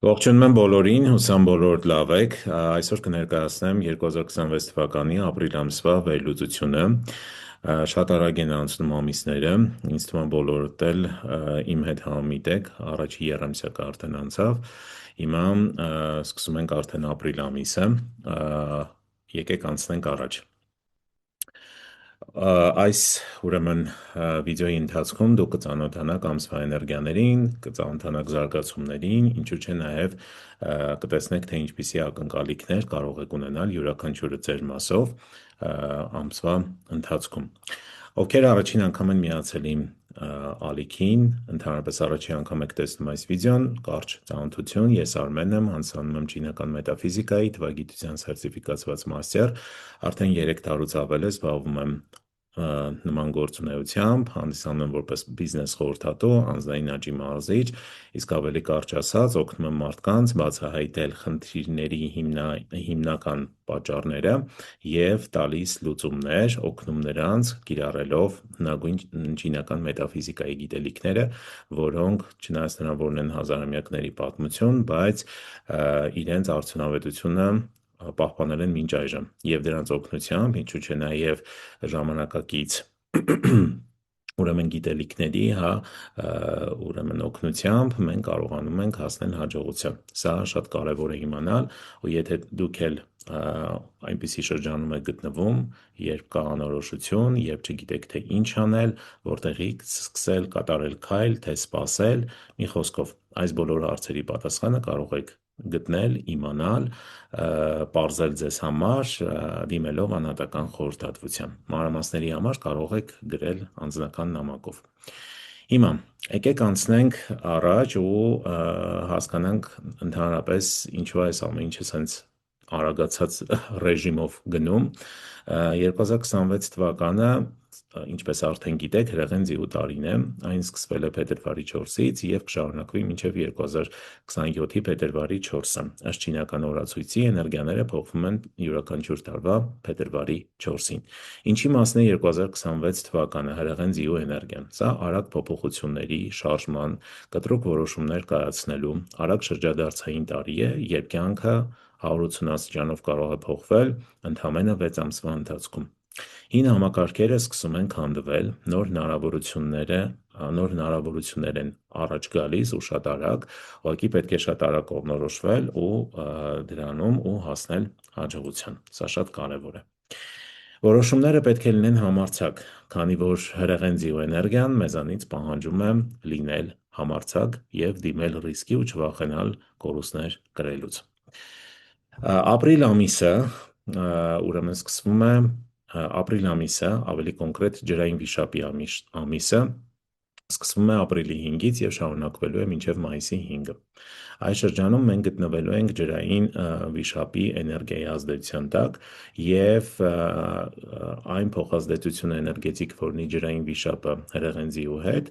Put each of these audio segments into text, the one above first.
Ողջունում եմ բոլորին, հուսամ բոլորդ լավ եք։ Այսօր կներկայացնեմ 2026 թվականի ապրիլ ամսվա վերլուծությունը։ Շատ արագ են անցնում ամիսները, ինձ թվում է բոլորդ էլ իմ հետ համամիտ եք, առաջի եռամսյակը արդեն անցավ։ Հիմա սկսում ենք արդեն ապրիլ ամիսը։ Եկեք անցնենք առաջ։ Այս ուրեմն վիդեոյի ընթացքում դուք կծանոթանաք ամսվա էներգիաներին, կծանոթանաք զարգացումներին, ինչու՞ չէ նաև կտեսնեք, թե ինչպիսի ակնկալիքներ կարող եք ունենալ յուրաքանչյուրը ձեր մասով ամսվա ընթացքում։ Ովքեր առաջին անգամ են միացել իմ ալիքին, ընդհանրապես առաջին անգամ եք տեսնում այս վիդեոն, կարճ ծանոթություն, ես Արմենն եմ, հանձնանում եմ չինական մետաֆիզիկայի, թվագիտության սերտիֆիկացված մաստեր, արդեն 3 տարուց ավել է զբաղվում եմ նման գործունեությամբ, հանդիսանում եմ որպես բիզնես խորհրդատու, անձնային աճի մարզիչ, իսկ ավելի կարճ ասած, օգնում եմ մարդկանց բացահայտել խնդիրների հիմնական պատճառները եւ տալիս լուծումներ, օգնում նրանց կիրառելով հնագույն չինական մետաֆիզիկայի գիտելիքները, որոնք չնայած նրան, որ ունեն հազարամյակների պատմություն, բայց իրենց արդյունավետությունը պահպանել են մինչ այժմ եւ դրանց օգնությամբ, ինչու՞ չէ նաեւ ժամանակակից ուրեմն գիտելիքների, ուրեմն օգնությամբ մենք կարողանում ենք հասնել հաջողության։ Սա շատ կարևոր է իմանալ, ու եթե դուք էլ այնպիսի շրջանում եք գտնվում, երբ կա անորոշություն, երբ չգիտեք թե ինչ անել, որտեղից սկսել, կատարել քայլ, թե սպասել, մի խոսքով, այս բոլոր հարցերի պատասխանը կարող եք գտնել, իմանալ, պարզել ձեզ համար, դիմելով անհատական խորհրդատվության։ Մանրամասների համար կարող եք գրել անձնական նամակով։ Հիմա եկեք անցնենք առաջ ու հասկանանք ընդհանրապես ինչու է այս ամեն ինչը սենց արագացած ռեժիմով գնում։ 2026 թվականը, ինչպես արդեն գիտեք, հրեղեն ձիու տարին է, այն սկսվել է փետրվարի 4-ից եւ կշարունակվի մինչեւ 2027-ի փետրվարի 4-ը։ Ըստ չինական օրացույցի էներգիաները փոխվում են յուրաքանչյուր տարվա փետրվարի 4-ին։ Ինչի մասն է 2026 թվականը հրեղեն ձիու էներգիան։ Սա արագ փոփոխությունների, շարժման, կտրուկ որոշումներ կայացնելու արագ շրջադարձային տարի է, երբ կյանքը 180 աստիճանով կարող է փոխվել ընդամենը 6 ամսվա ընթացքում։ Հին համակարգերը սկսում են քանդվել, նոր հնարավորություններ են առաջ գալիս ու շատ արագ, ուղղակի պետք է շատ արագ կողմնորոշվել ու դրանում ու հասնել հաջողության։ Սա շատ կարևոր է։ Որոշումները պետք է լինեն համարձակ, քանի որ հրեղեն ձիու էներգիան մեզանից պահանջում է լինել համարձակ եւ դիմել ռիսկի ու չվախենալ կորուստներ կրելուց։ Ապրիլ ամիսը, ուրեմն սկսվում է ապրիլ ամիսը, ավելի կոնկրետ ջրային վիշապի ամիսը, սկսվում է ապրիլի 5-ից եւ շարունակվելու է մինչեւ մայիսի 5-ը։ Այս շրջանում մենք գտնվելու ենք ջրային վիշապի էներգիայի ազդեցության տակ եւ այն փոխազդեցությունը էներգետիկ, որ ունի ջրային վիշապը հրեղեն ձիու հետ,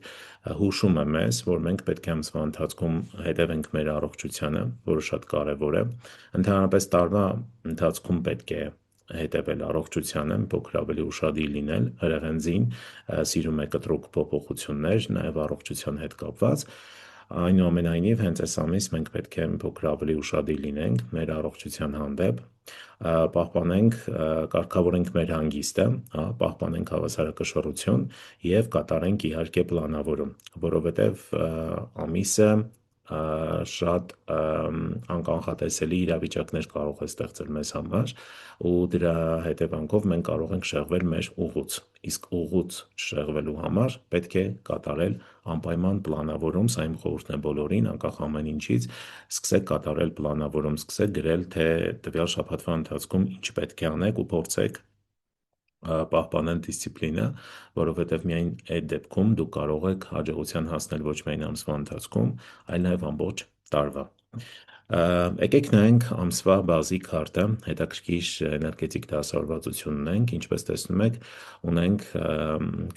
հուշում է մեզ, որ մենք պետք է ամսվա ընթացքում հետևենք մեր առողջությանը, որը շատ կարևոր է։ Ընդհանրապես տարվա ընթացքում պետք է հետևել առողջությանը, փոքր ավելի ուշադիր լինել, հրեղեն ձին սիրում է կտրուկ փոփոխություններ, նաև առողջության հետ կապված։ Այնուամենայնիվ, հենց այս ամիս մենք պետք է փոքր ավելի ուշադիր լինենք մեր առողջության հանդեպ, պահպանենք, կարգավորենք մեր հանգիստը, պահպանենք հավասարակշռություն եւ կատարենք իհարկե պլանավորում, որովհետեւ ամիսը շատ անկանխատեսելի իրավիճակներ կարող է ստեղծել մեզ համար ու դրա հետևանքով մենք կարող ենք շեղվել մեր ուղուց, իսկ ուղուց չշեղվելու համար պետք է կատարել անպայման պլանավորում, սա իմ խորհուրդն է բոլորին, անկախ ամեն ինչից, սկսեք կատարել պլանավորում, սկսեք գրել, թե տվյալ շաբաթվա ընթացքում ինչ պետք է անեք ու փորձեք պահպանել դիսցիպլինը, որովհետև միայն այդ դեպքում դուք կարող եք հաջողության հասնել ոչ միայն ամսվա ընթացքում, այլ նաև ամբողջ տարվա։ Եկեք նայենք ամսվա բազիկ քարտը, հետաքրքիր էներգետիկ դասավորվածություն ունենք, ինչպես տեսնում եք, ունենք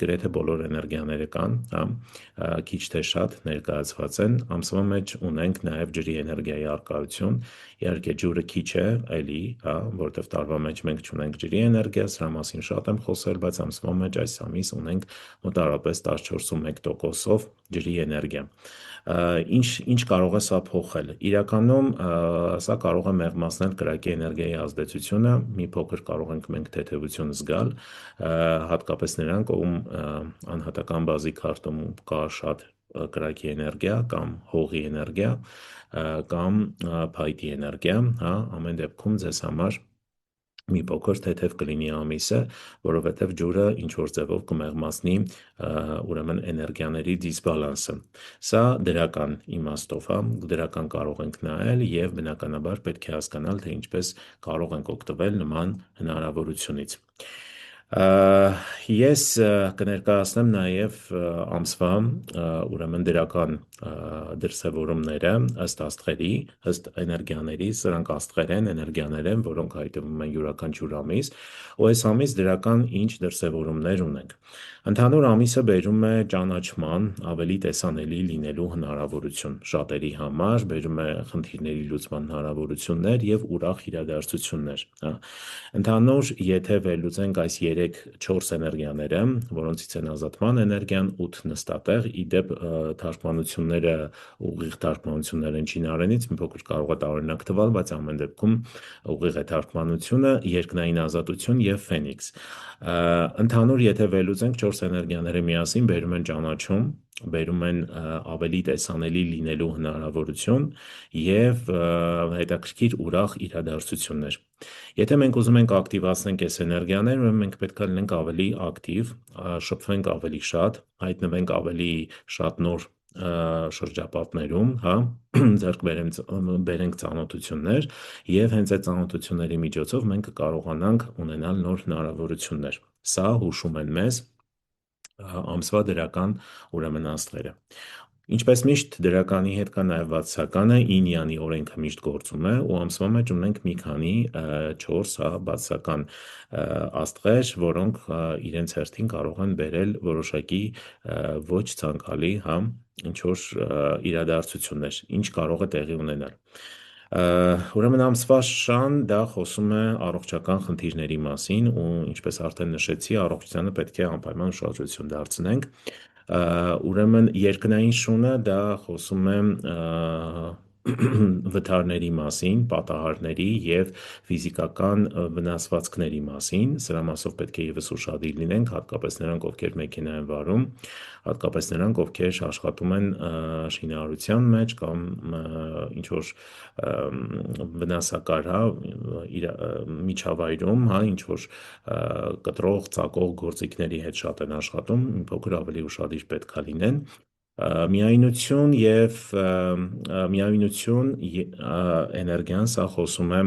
գրեթե բոլոր էներգիաները կան, քիչ թե շատ ներկայացված են, ամսվա մեջ ունենք նաև ջրի էներգիայի առկայություն Իհարկե ջուրը քիչ է, էլի, հա, որովհետև տարվա մեջ մենք չունենք ջրի էներգիա, սրա մասին շատ եմ խոսել, բայց ամսվա մեջ այս ամիս ունենք մոտավորապես 14.1%-ով ջրի էներգիա։ Ինչ կարող է սա փոխել։ Իրականում սա կարող է մեղմացնել կրակի էներգիայի ազդեցությունը, մի փոքր կարող ենք մենք թեթևություն զգալ, հատկապես նրանք, ում անհատական բազի քարտում կա շատ կրակի էներգիա կամ հողի էներգիա կամ փայտի էներգիա, հա, ամեն դեպքում ձեզ համար մի փոքր թեթև կլինի ամիսը, որովհետև ջուրը ինչ-որ ձևով կմեղմացնի ուրեմն էներգիաների դիսբալանսը։ Սա դրական իմաստով, հա, դրական կարող ենք նայել եւ բնականաբար պետք է հասկանալ, թե ինչպես կարող ենք օգտվել նման հնարավորությունից։ Ես կներկայացնեմ նաև ամսվա ուրեմն դրական դրսևորումները ըստ աստղերի, ըստ էներգիաների, սրանք աստղեր են, էներգիաներ են, որոնք հայտնվում են յուրաքանչյուր ամիս, ու այս ամիս դրական ինչ դրսևորումներ ունենք։ Ընդհանուր ամիսը բերում է ճանաչման, ավելի տեսանելի լինելու հնարավորություն շատերի համար, բերում է խնդիրների լուծման հնարավորություններ եւ ուրախ իրադարձություններ, հա։ Ընդհանուր, եթե վերլուծենք այս 3-4 էներգիաները, որոնցից են ազատման էներգիան, 8 նստատեղ, իդեպ թարգմանությունները, ուղիղ թարգմանություններ են չինարենից, մի փոքր կարող է տարօրինակ թվալ, բայց ամեն դեպքում ուղիղ է թարգմանությունը, երկնային ազատություն եւ Ֆենիքս։ Ընդհանուր, եթե վերլուծենք 4 էներգիաները միասին բերում են ճանաչում, բերում են ավելի տեսանելի լինելու հնարավորություն եւ հետաքրքիր ուրախ իրադարձություններ։ Եթե մենք ուզում ենք ակտիվացնենք այս էներգիաները, ուրեմն մենք պետք է լինենք ավելի ակտիվ, շփվենք ավելի շատ, հայտնվենք ավելի շատ նոր շրջապատներում, հա, ձեռք բերենք ծանոթություններ եւ հենց այդ ծանոթությունների միջոցով մենք կկարողանանք ունենալ նոր հնարավորություններ։ Սա հուշում են մեզ ամսվա դրական ուրեմն աստղերը։ Ինչպես միշտ դրականի հետ կա նաև բացասականը, ինյանի օրենքը միշտ գործում է ու ամսվա մեջ ունենք մի քանի 4 բացասական աստղեր, որոնք իրենց հերթին կարող են բերել որոշակի ոչ ցանկալի, հա, ինչ որ իրադարձություններ, ինչ կարող է տեղի ունենալ։ Ուրեմն ամսվա շան դա խոսում է առողջական խնդիրների մասին ու ինչպես արդեն նշեցի, առողջությանը պետք է անպայման ուշադրություն դարձնենք։ Ուրեմն երկնային շունը դա խոսում է վթարների մասին, պատահարների եւ ֆիզիկական վնասվածքների մասին, սրա մասով պետք է եւս ուշադիր լինենք, հատկապես նրանք, ովքեր մեքենա են վարում, հատկապես նրանք, ովքեր աշխատում են շինարարության մեջ կամ ինչ որ վնասակար, հա, միջավայրում, հա, ինչ որ կտրող, ծակող գործիքների հետ շատ են աշխատում, մի փոքր ավելի ուշադիր պետք է լինեն։ Միայնություն էներգիան, սա խոսում է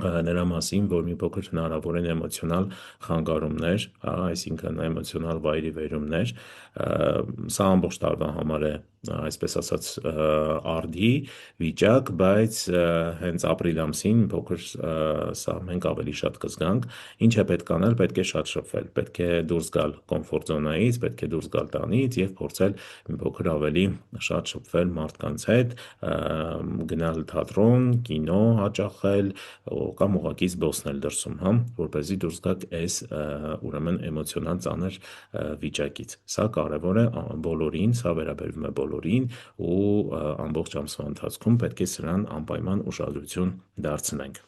նրա մասին, որ մի փոքր հնարավոր են էմոցիոնալ խանգարումներ, այսինքն էմոցիոնալ վայրիվերումներ, սա ամբողջ տարվա համար է, այսպես ասած, արդի վիճակ, բայց հենց ապրիլ ամսին մի փոքր սա մենք ավելի շատ կզգանք, ինչ է պետք անել, պետք է շատ շփվել, պետք է դուրս գալ կոմֆորտ զոնայից, պետք է դուրս գալ տանից եւ փորձել մի փոքր ավելի շատ շփվել մարդկանց հետ, գնալ թատրոն, կինո հաճախել կամ ուղղակի զբոսնել դրսում, հա, որպեսզի դուրս գաք այս ուրեմն էմոցիոնալ ծանր վիճակից։ Սա կարևոր է բոլորին, սա վերաբերվում է բոլորին ու ամբողջ ամսվա ընթացքում պետք է սրան անպայման ուշադրություն դարձնենք։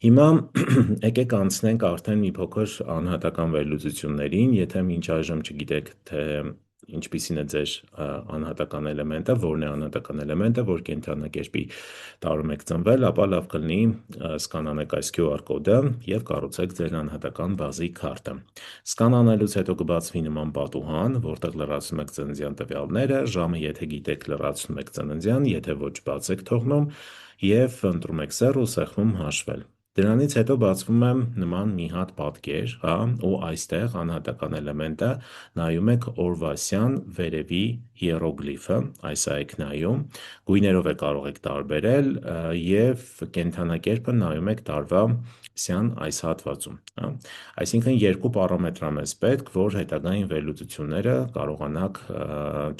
Հիմա եկեք անցնենք արդեն մի փոքր անհատական վերլուծություններին, եթե մինչ այժմ չգիտեք, թե ինչպիսին է ձեր անհատական էլեմենտը, որն է անհատական էլեմենտը, որ կենդանակերպի տարում եք ծնվել, ապա լավ կլինի սկանանեք այս QR կոդը եւ կառուցեք ձեր անհատական բազի քարտը։ Սկանանելուց հետո կբացվի նման պատուհան, որտեղ լրացնում եք ծննդյան տվյալները, ժամը եթե գիտեք լրացնում եք ծննդյան, եթե ոչ բաց եք թողնում եւ ընտրում եք սեռ ու սեղմում հաշվել։ Դրանից հետո բացվում է նման մի հատ պատկեր, հա, ու այստեղ անհատական էլեմենտը նայում եք օրվասյան վերևի հիերոգլիֆը, այս եք նայում, գույներով է կարող եք տարբերել եւ կենդանակերպը նայում եք տարվա սյան այս հատվածում, հա։ Այսինքն երկու պարամետր է մեզ պետք, որ հետագային վերլուծությունները կարողանաք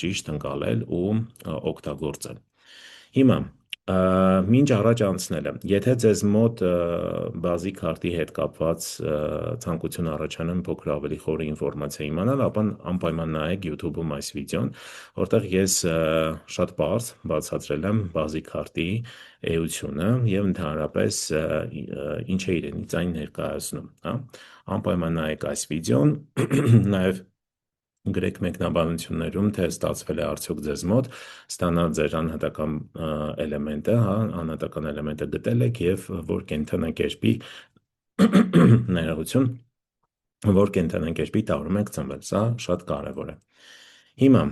ճիշտ ընկալել ու օգտագործել։ Հիմա Մինչ առաջ անցնելը, եթե ձեզ մոտ բազի քարտի հետ կապված ցանկություն առաջանան փոքր ավելի խորը ինֆորմացիա իմանալ, ապա անպայման նայեք YouTube-ում այս վիդեոն, որտեղ ես շատ պարզ բացատրել եմ բազի քարտի էությունը եւ ընդհանրապես ինչ է իրենից այն ներկայացնում, հա։ Անպայման նայեք այս վիդեոն, նաեւ գրեք մեկնաբանություններում, թե ստացվել է արդյոք ձեզ մոտ ստանալ ձեր անհատական էլեմենտը, հա, անհատական էլեմենտը գտել եք եւ որ կենդանակերպի ներողություն, որ կենդանակերպի տարում եք ծնվել, սա շատ կարեւոր է։ Հիմա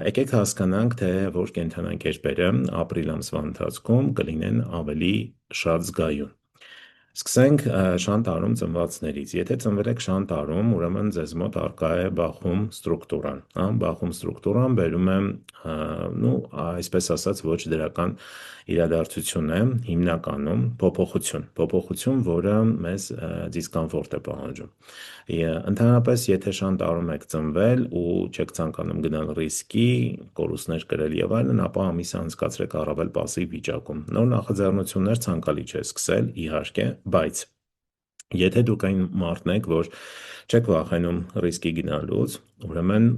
եկեք հասկանանք, թե որ կենդանակերպերը ապրիլ ամսվա ընթացքում կլինեն ավելի շատ զգայուն։ Սկսենք շանտարում ծնվածներից։ Եթե ծնվել եք շանտարում, ուրեմն ձեզ մոտ առկա է բախում ստրուկտուրան, հա, բախում ստրուկտուրան բերում է, ну, այսպես ասած, ոչ դրական իրադարձություն է, հիմնականում փոփոխություն, որը մեզ դիսկոմֆորտ է պահանջում։ Ընդհանրապես, եթե շանտարում եք ծնվել ու չեք ցանկանում գնալ ռիսկի, կորուստներ կրել եւ այլն, ապա ամիսը անցկացրեք առավել պասիվ վիճակում։ Նոր նախաձեռնություններ ցանկալի չէ սկսել, իհարկե, բայց եթե դուք այն մարդն եք, որ չեք վախենում ռիսկի գնալուց, ուրեմն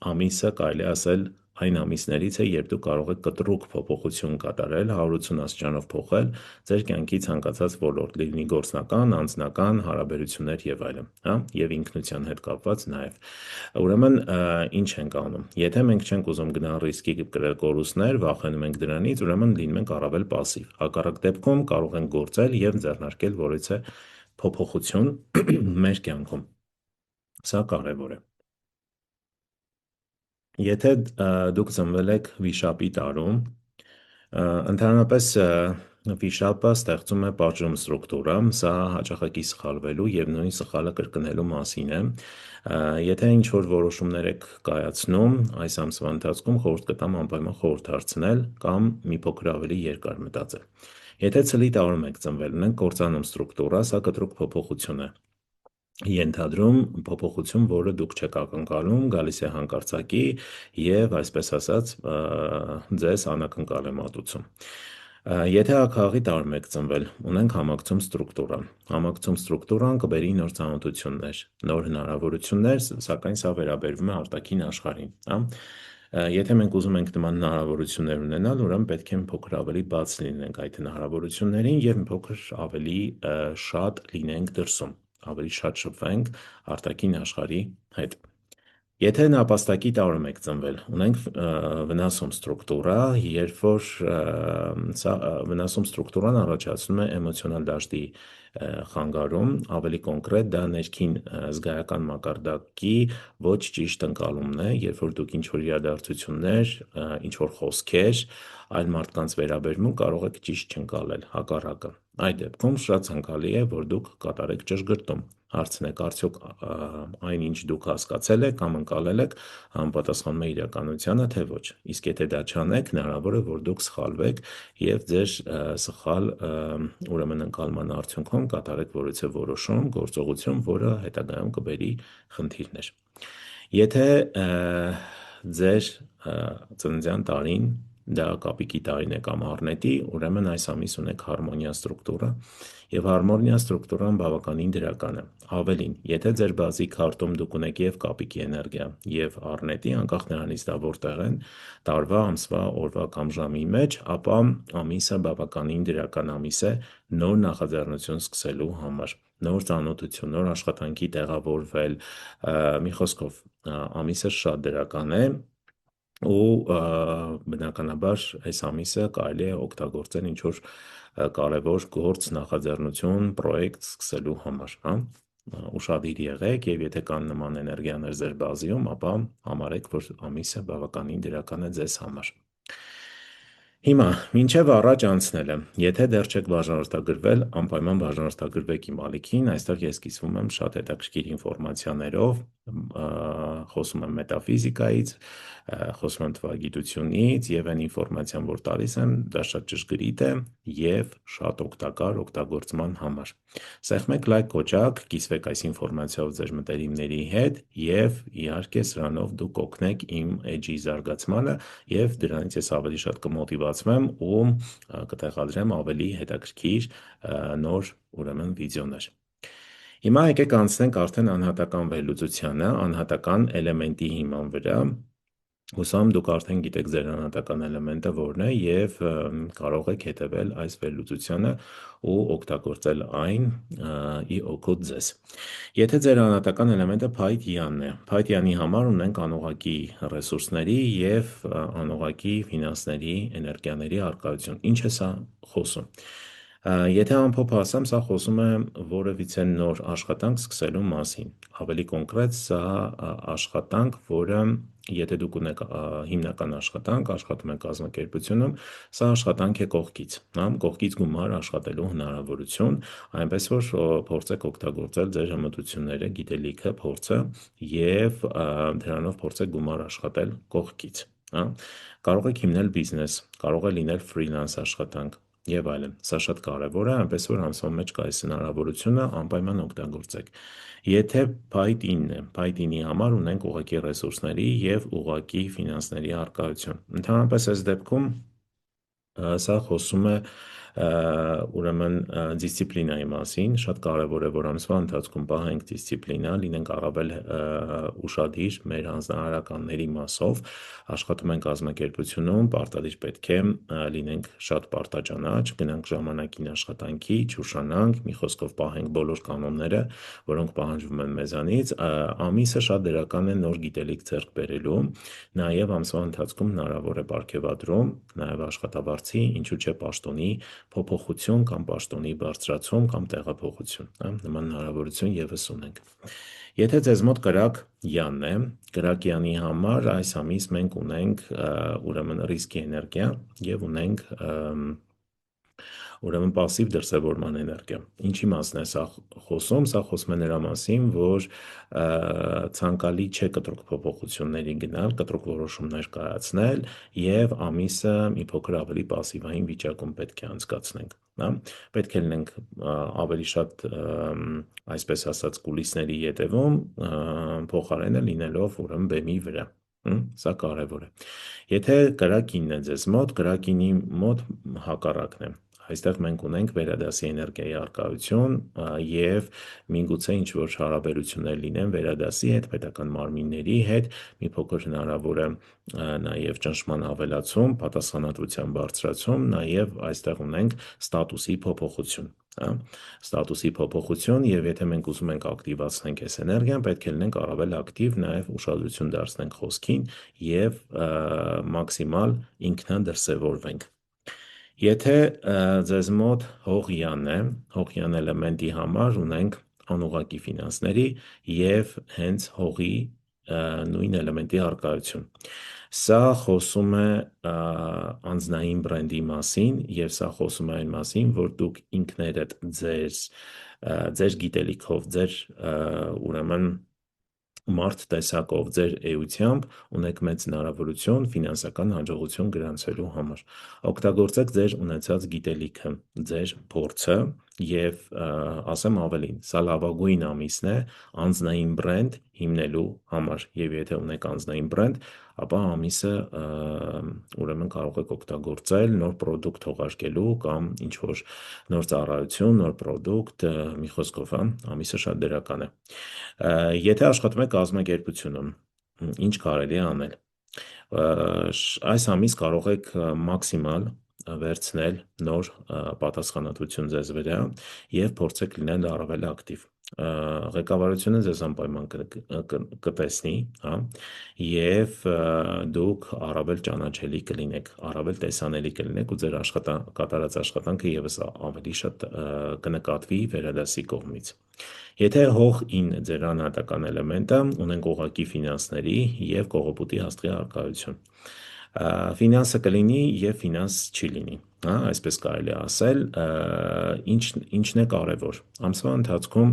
ամիսը կարելի ասել այն ամիսներից է, երբ դուք կարող եք կտրուկ փոփոխություն կատարել, 180 աստիճանով փոխել ձեր կյանքի ցանկացած ոլորտ, լինի գործնական, անձնական, հարաբերություններ եւ այլն, հա, եւ ինքնության հետ կապված նաեւ։ Ուրեմն ինչ ենք անում։ Եթե մենք չենք ուզում գնալ ռիսկի կրել կորուստներ, վախենում ենք դրանից, ուրեմն լինում ենք առավել պասիվ։ Հակառակ դեպքում կարող ենք գործել եւ ձեռնարկել որևէ փոփոխություն մեր կյանքում։ Սա կարևոր է։ Եթե դուք ծնվել եք վիշապի տարում, ընդհանրապես վիշապը ստեղծում է պատժում ստրուկտուրա, սա հաճախակի սխալվելու եւ նույն սխալը կրկնելու մասին է։ Եթե ինչ-որ որոշումներ եք կայացնում այս ամսվա ընթացքում, խորհուրդ կտամ անպայման խորհրդարձնել կամ մի փոքր ավելի երկար մտածել։ Եթե ցլի տարում եք ծնվել, ունենք կործանում ստրուկտուրա, սա կտրուկ փոփոխություն է ենթադրում փոփոխություն, որը դուք չեք ակնկալում, գալիս է հանկարծակի եւ այսպես ասած ձեզ անակնկալ է մատուցում։ Եթե ակաղի տարում եք ծնվել, ունենք համակցում ստրուկտուրա։ Համակցում ստրուկտուրան կբերի նոր ծանոթություններ, նոր հնարավորություններ, սակայն սա վերաբերվում է արտաքին աշխարհին, հա։ Եթե մենք ուզում ենք նման հնարավորություններ ունենալ, ուրեմն պետք է մի փոքր ավելի բաց լինենք այդ հնարավորություններին եւ մի փոքր ավելի շատ լինենք դրսում, ավելի շատ շփվենք արտաքին աշխարհի հետ։ Եթե նապաստակի տարում եք ծնվել, ունենք վնասում ստրուկտուրա, երբ որ սա վնասում ստրուկտուրան առաջացնում է էմոցիոնալ դաշտի խանգարում, ավելի կոնկրետ դա ներքին զգայական մակարդակի ոչ ճիշտ ընկալումն է, երբ որ դուք ինչ-որ իրադարձություններ, ինչ-որ խոսքեր այլ մարդկանց վերաբերմունք կարող եք ճիշտ չընկալել, հակառակը։ Այդ դեպքում շատ ցանկալի է, որ դուք կատարեք ճշգրտում, հարցնեք արդյոք այն ինչ դուք հասկացել եք կամ ընկալել եք համապատասխանում է իրականությանը, թե ոչ։ Իսկ եթե դա չանեք, հնարավոր է, որ դուք սխալվեք եւ ձեր սխալ ուրեմն ընկալման արդյունքում կատարեք որևէ որոշում, գործողություն, որը հետագայում կբերի խնդիրներ։ Եթե ձեր ծննդյան տարին դա կապիկի տարին է կամ առնետի, ուրեմն այս ամիս ունեք հարմոնիա ստրուկտուրա եւ հարմոնիա ստրուկտուրան բավականին դրական է։ Ավելին, եթե ձեր բազի քարտում դուք ունեք եւ կապիկի էներգիա եւ առնետի, անկախ նրանից դա որտեղ են, տարվա, ամսվա, օրվա կամ ժամի մեջ, ապա ամիսը բավականին դրական ամիս է նոր նախաձեռնություն սկսելու համար, նոր ծանոթություն, նոր աշխատանքի տեղավորվել, մի խոսքով ամիսը շատ դրական է ու բնականաբար այս ամիսը կարելի է օգտագործել ինչ-որ կարևոր գործ, նախաձեռնություն, պրոյեկտ սկսելու համար, հա։ Ուշադիր եղեք եւ եթե կան նման էներգիաներ ձեր բազիում, ապա համարեք, որ ամիսը բավականին դրական է ձեզ համար։ Հիմա, մինչև առաջ անցնելը, եթե դեռ չեք բաժանորդագրվել, անպայման բաժանորդագրվեք իմ ալիքին, այստեղ ես կիսվում եմ շատ հետաքրքիր ինֆորմացիաներով, խոսում եմ մետաֆիզիկայից, խոսում եմ թվագիտությունից եւ այն ինֆորմացիան, որ տալիս եմ, դա շատ ճշգրիտ է եւ շատ օգտակար օգտագործման համար։ Սեղմեք լայք կոճակ, կիսվեք այս ինֆորմացիայով ձեր մտերիմների հետ եւ իհարկե սրանով դուք կօգնեք իմ edge-ի զարգացմանը եւ դրանից ես ավելի շատ կմոտիվացվեմ ու կտեղադրեմ ավելի հետաքրքիր նոր ուրեմն վիդեոներ։ Հիմա եկեք անցնենք արդեն անհատական վերլուծությանը, անհատական էլեմենտի հիման վրա։ Հուսամ դուք արդեն գիտեք ձեր անհատական էլեմենտը որն է եւ կարող եք հետևել այս վերլուծությանը ու օգտագործել այն ի օգուտ ձեզ։ Եթե ձեր անհատական էլեմենտը Python-ն է, Python-ի համար ունենք անուղղակի ռեսուրսների եւ անուղղակի ֆինանսների, էներգիաների առկայություն։ Ինչ է սա խոսում։ Եթե ամփոփ ասեմ, սա խոսում է որևիցե նոր աշխատանք սկսելու մասին։ Ավելի կոնկրետ, սա աշխատանք, որը եթե դուք ունեք հիմնական աշխատանք, աշխատում եք կազմակերպությունում, սա աշխատանք է կողքից գումար աշխատելու հնարավորություն, այնպես որ փորձեք օգտագործել ձեր հմտությունները, գիտելիքը, փորձը եւ դրանով փորձեք գումար աշխատել կողքից, հա։ Կարող եք հիմնել բիզնես, կարող է լինել ֆրիլանս աշխատանք եւ այլն։ Սա շատ կարեւոր է, այնպես որ ամսվա մեջ կա այս հնարավորությունը, անպայման օգտագործեք։ Եթե Python-ն է, Python-ի համար ունենք ուղղակի ռեսուրսների եւ ուղղակի ֆինանսների առկայություն։ Ընդհանրապես այս դեպքում սա խոսում է ուրեմն դիսցիպլինայի մասին, շատ կարևոր է, որ ամսվա ընթացքում պահենք դիսցիպլինա, լինենք առավել ուշադիր մեր հանձնարարականների մասով, աշխատում ենք կազմակերպությունում, պարտադիր պետք է լինենք շատ պարտաճանաչ, գնանք ժամանակին աշխատանքի, չուշանանք, մի խոսքով պահենք բոլոր կանոնները, որոնք պահանջվում են մեզանից, ամիսը շատ դրական է նոր գիտելիք ձեռք բերելու, նաև ամսվա ընթացքում հնարավոր է պարգևատրում, նաև աշխատավարձի, ինչու՞ չէ պաշտոնի փոփոխություն կամ պաշտոնի բարձրացում կամ տեղափոխություն, նման հնարավորություն եւս ունենք։ Եթե ձեզ մոտ կրակյանն է, կրակյանի համար այս ամիս մենք ունենք ուրեմն ռիսկի էներգիա եւ ունենք ուրեմն պասիվ դրսևորման էներգիա։ Ինչի մասն է սա խոսում։ Սա խոսում է նրա մասին, որ ցանկալի չէ կտրուկ փոփոխությունների գնալ, կտրուկ որոշումներ կայացնել եւ ամիսը մի փոքր ավելի պասիվային վիճակում պետք է անցկացնենք, հա։ Պետք է լինենք ավելի շատ այսպես ասած կուլիսների ետևում, փոխարենը լինելով ուրեմն բեմի վրա։ Սա կարևոր է։ Եթե կրակինն է ձեզ մոտ, կրակինի մոտ հակառակն է։ Այստեղ մենք ունենք վերադասի էներգիայի առկայություն եւ միգուցե ինչ-որ հարաբերություններ լինեն վերադասի հետ, պետական մարմինների հետ, մի փոքր հնարավոր է նաեւ ճնշման ավելացում, պատասխանատվության բարձրացում, նաեւ այստեղ ունենք ստատուսի փոփոխություն, հա, ստատուսի փոփոխություն եւ եթե մենք ուզում ենք ակտիվացնենք այս էներգիան, պետք է լինենք առավել ակտիվ, նաեւ ուշադրություն դարձնենք խոսքին եւ մաքսիմալ ինքնադրսևորվենք։ Եթե ձեզ մոտ հողյան է, հողյան էլեմենտի համար ունենք անուղղակի ֆինանսների եւ հենց հողի նույն էլեմենտի առկայություն։ Սա խոսում է անձնային բրենդի մասին եւ սա խոսում է այն մասին, որ դուք ինքներդ ձեր գիտելիքով, ձեր ուրեմն մարդ տեսակով, ձեր էությամբ ունեք մեծ հնարավորություն ֆինանսական հաջողություն գրանցելու համար։ Օգտագործեք ձեր ունեցած գիտելիքը, ձեր փորձը եւ ասեմ ավելին, սա լավագույն ամիսն է անձնային բրենդ հիմնելու համար եւ եթե ունեք անձնային բրենդ, ապա ամիսը ուրեմն կարող եք օգտագործել նոր պրոդուկտ թողարկելու կամ ինչ որ նոր ծառայություն, նոր պրոդուկտ, մի խոսքով, հա, ամիսը շատ դրական է։ Եթե աշխատում եք կազմակերպությունում, ինչ կարելի է անել։ Այս ամիս կարող եք մաքսիմալ վերցնել նոր պատասխանատվություն ձեզ վրա եւ փորձեք լինել առավել ակտիվ։ Ղեկավարությունը ձեզ անպայման կտեսնի, հա, եւ դուք առավել ճանաչելի կլինեք, առավել տեսանելի կլինեք ու ձեր կատարած աշխատանքը եւս ավելի շատ կնկատվի վերադասի կողմից։ Եթե հող-ին է ձեր անհատական էլեմենտը, ունենք ուղղակի ֆինանսների եւ կողոպուտի աստղի առկայություն։ Ֆինանսը կլինի եւ ֆինանս չի լինի, հա, այսպես կարելի է ասել, ինչն է կարևոր։ Ամսվա ընթացքում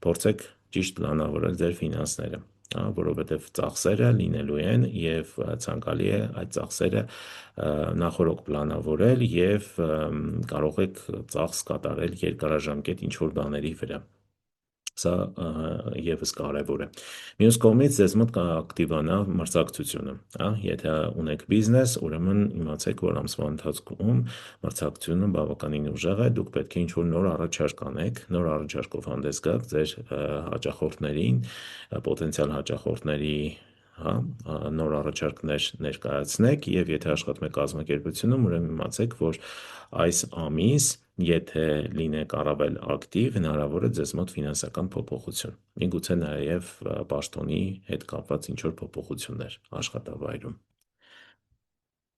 փորձեք ճիշտ պլանավորել ձեր ֆինանսները։ որովհետև ծախսերը լինելու են եւ ցանկալի է այդ ծախսերը նախորոք պլանավորել եւ կարող եք ծախս կատարել երկարաժամկետ ինչ-որ բաների վրա։ Սա եւս կարևոր է։ Մյուս կողմից ձեզ մոտ կակտիվանա մրցակցությունը, եթե ունեք բիզնես, ուրեմն իմացեք, որ ամսվա ընթացքում մրցակցությունը բավականին ուժեղ է, դուք պետք է ինչ-որ նոր առաջարկ անեք, նոր առաջարկով հանդես գաք ձեր հաճախորդներին, պոտենցիալ հաճախորդների նոր առաջարկներ ներկայացնեք եւ եթե աշխատում եք կազմակերպությունում, ուրեմն իմացեք, որ այս ամիս եթե լինեք առավել ակտիվ, հնարավոր է ձեզ մոտ ֆինանսական փոփոխություն, միգուցե նաև պաշտոնի հետ կապված ինչ-որ փոփոխություններ աշխատավայրում։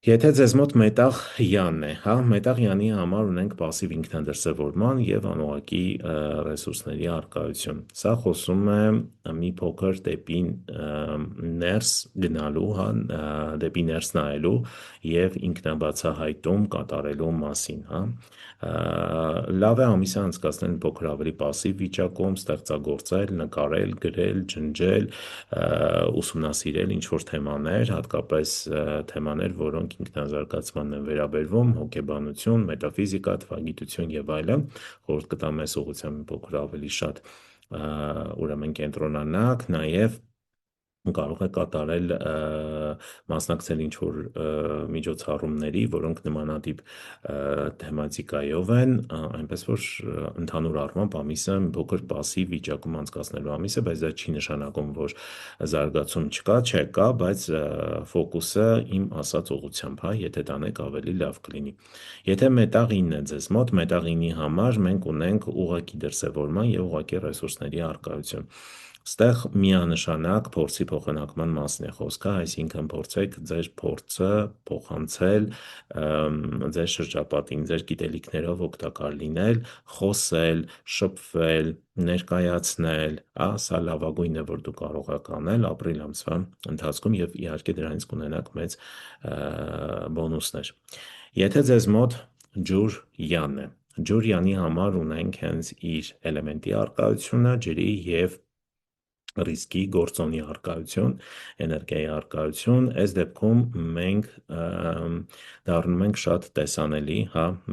Եթե ձեզ մոտ մետաղ յանն է, մետաղ յանի համար ունենք պասիվ ինքնադրսևորման եւ անուղղակի ռեսուրսների առկայություն։ Սա խոսում է մի փոքր դեպի ներս գնալու, դեպի ներս նայելու եւ ինքնաբացահայտում կատարելու մասին, Լավ է ամիսը անցկացնել փոքր ավելի պասիվ վիճակում, ստեղծագործել, նկարել, գրել, ջնջել, ուսումնասիրել ինչ-որ թեմաներ, հատկապես թեմաներ, որոնք ինքնազարգացմանն են վերաբերվում, հոգեբանություն, մետաֆիզիկա, թվագիտություն եւ այլն, խորհուրդ կտամ այս ուղղությամբ փոքր ավելի շատ ուրեմն կենտրոնանաք, նաեւ կարող է կատարել մասնակցել ինչ-որ միջոցառումների, որոնք նմանատիպ թեմատիկայով են, այնպես որ ընդհանուր առմամբ ամիսը փոքր պասիվ վիճակում անցկացնելու ամիս է, բայց դա չի նշանակում, որ զարգացում չկա, չէ, կա, բայց ֆոկուսը իմ ասած ուղղությամբ, եթե տանեք ավելի լավ կլինի։ Եթե մետաղ 9 է ձեզ մոտ, մետաղ 9-ի համար մենք ունենք ուղղակի դրսևորման եւ ուղղակի ռեսուրսների առկայություն։ Ստեղ միանշանակ փորձի փոխանակման մասն է խոսքը, այսինքն փորձեք ձեր փորձը փոխանցել ձեր շրջապատին, ձեր գիտելիքներով օգտակար լինել, խոսել, շփվել, ներկայացնել, սա լավագույնն է, որ դու կարող եք անել ապրիլ ամսվա ընթացքում եւ իհարկե դրանից կունենաք մեծ բոնուսներ։ Եթե ձեզ մոտ ջուր յան է, ջուր յանի համար ունենք հենց իր էլեմենտի առկայությունը, ջրի եւ ռիսկի գործոնի առկայություն, էներգիայի առկայություն, այս դեպքում մենք դառնում ենք շատ տեսանելի,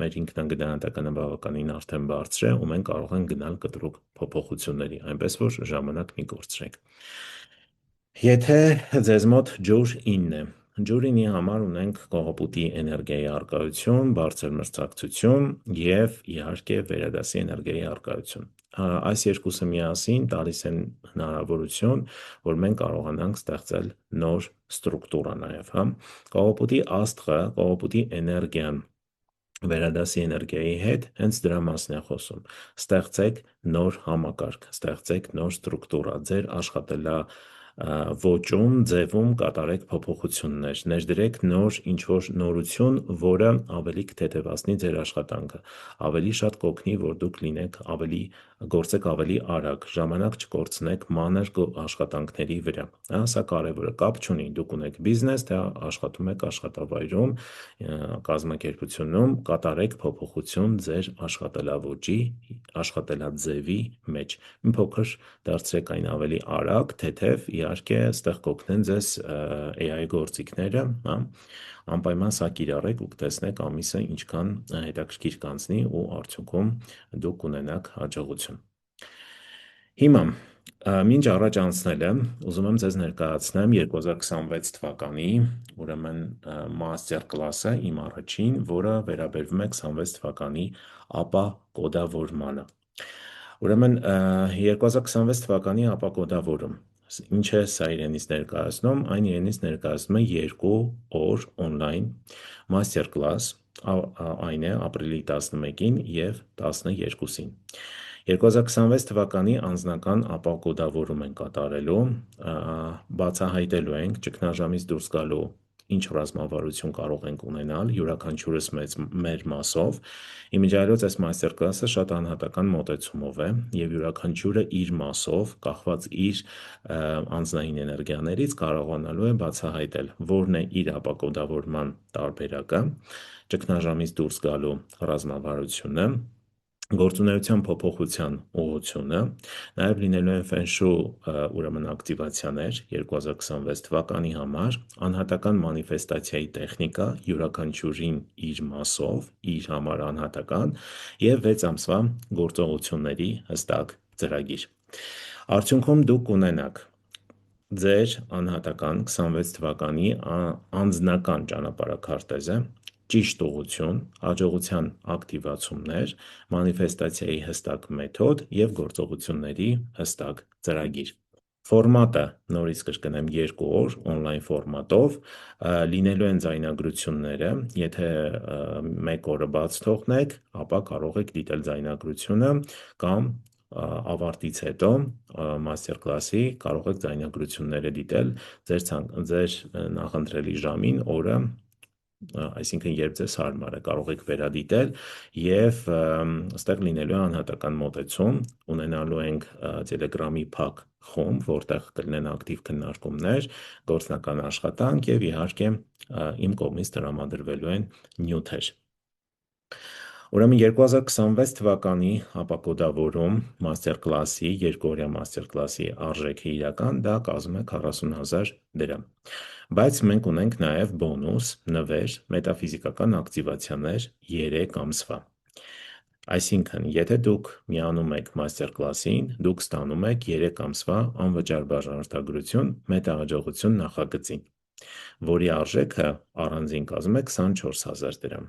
մեր ինքնագնահատականը բավականին արդեն բարձր է ու մենք կարող ենք գնալ կտրուկ փոփոխությունների, այնպես որ ժամանակ մի կորցրեք։ Եթե ձեզ մոտ ջուր 9 է, ջուր 9-ի համար ունենք կողոպուտի էներգիայի առկայություն, բարձր մրցակցություն եւ իհարկե վերադասի էներգիայի առկայություն։ Այս երկուսը միասին տալիս են հնարավորություն, որ մենք կարողանանք ստեղծել նոր ստրուկտուրա նաև, Կողոպուտի աստղը, կողոպուտի էներգիան վերադասի էներգիայի հետ հենց դրա մասն է խոսում։ Ստեղծեք նոր համակարգ, ստեղծեք նոր ստրուկտուրա, ձեր աշխատելա ոճում, ձևում կատարեք փոփոխություններ, ներդրեք նոր ինչ-որ նորություն, որը ավելի կթեթևացնի ձեր աշխատանքը, ավելի շատ կօգնի, որ դուք լինեք գործեք ավելի արագ, ժամանակ չկորցնեք մանր աշխատանքների վրա, սա կարևոր է, կապ չունի, դուք ունեք բիզնես, թե աշխատում եք աշխատավայրում, կազմակերպությունում, կատարեք փոփոխություն ձեր աշխատելաոճի, աշխատելաձևի մեջ, մի փոքր դարձրեք այն ավելի արագ, թեթև, իհարկե, այստեղ կօգնեն ձեզ AI գործիքները, անպայման սա կիրառեք ու կտեսնեք ամիսը ինչքան հետաքրքիր կանցնի ու արդյունքում դուք կունենաք հաջողություն։ Հիմա մինչ առաջ անցնելը ուզում եմ ձեզ ներկայացնեմ 2026 թվականի ուրեմն մաստեր կլասը իմ առաջին, որը վերաբերվում է 26 թվականի ապակոդավորմանը։ Ուրեմն 2026 թվականի ապակոդավորում ինչ է սա իրենից ներկայացնում, այն իրենից ներկայացնում է 2 օր օնլայն մաստեր կլաս, այն է ապրիլի 11-ին եւ 12-ին։ 2026 թվականի անձնական ապակոդավորում են կատարելու, բացահայտելու ենք ճգնաժամից դուրս գալու ինչ ռազմավարություն կարող ենք ունենալ յուրաքանչյուրս մեր մասով։ Իմիջիայլոց այս մաստեր կլասը շատ անհատական մոտեցումով է եւ յուրաքանչյուրը իր մասով, կախված իր անձնային էներգիաներից կարողանալու է բացահայտել, որն է իր ապակոդավորման տարբերակը, ճգնաժամից դուրս գալու ռազմավարությունը Գործունեության փոփոխության ուղղությունը, նաև լինելու են ֆենշու ուրեմն ակտիվացիաներ 2026 թվականի համար, անհատական մանիֆեստացիայի տեխնիկա, յուրաքանչյուրին իր մասով, իր համար անհատական և 6 ամսվա գործողությունների հստակ ծրագիր։ Արդյունքում դուք կունենաք ձեր անհատական 26 թվականի անձնական ճանապարհաքարտեզը, ճիշտ ուղղություն, հաջողության ակտիվացումներ, մանիֆեստացիայի հստակ մեթոդ և գործողությունների հստակ ծրագիր։ Ֆորմատը, նորից կրկնեմ, 2 օր օնլայն ֆորմատով, լինելու են ձայնագրությունները, եթե 1 օրը բաց թողնեք, ապա կարող եք դիտել ձայնագրությունը կամ ավարտից հետո մաստեր կլասի կարող եք ձայնագրությունները դիտել ձեր նախընտրելի ժամին, օրը, այսինքն երբ ձեզ հարմար է, կարող եք վերադիտել և ստեղ լինելու է անհատական մոտեցում, ունենալու ենք Telegram-ի փակ խումբ, որտեղ կլինեն ակտիվ քննարկումներ, գործնական աշխատանք և իհարկե իմ կողմից տրամադրվելու են նյութեր։ Ուրեմն 2026 թվականի ապակոդավորում մաստեր կլասի, 2-օրյա մաստեր կլասի արժեքը իրական դա կազմում է 40,000 դրամ։ Բայց մենք ունենք նաև բոնուս, նվեր, մետաֆիզիկական ակտիվացիաներ 3 ամսվա։ Այսինքն, եթե դուք միանում եք մաստեր կլասին, դուք ստանում եք 3 ամսվա անվճար բաժանորդագրություն մետահաջողություն նախագծին, որի արժեքը առանձին կազմում է 24,000 դրամ։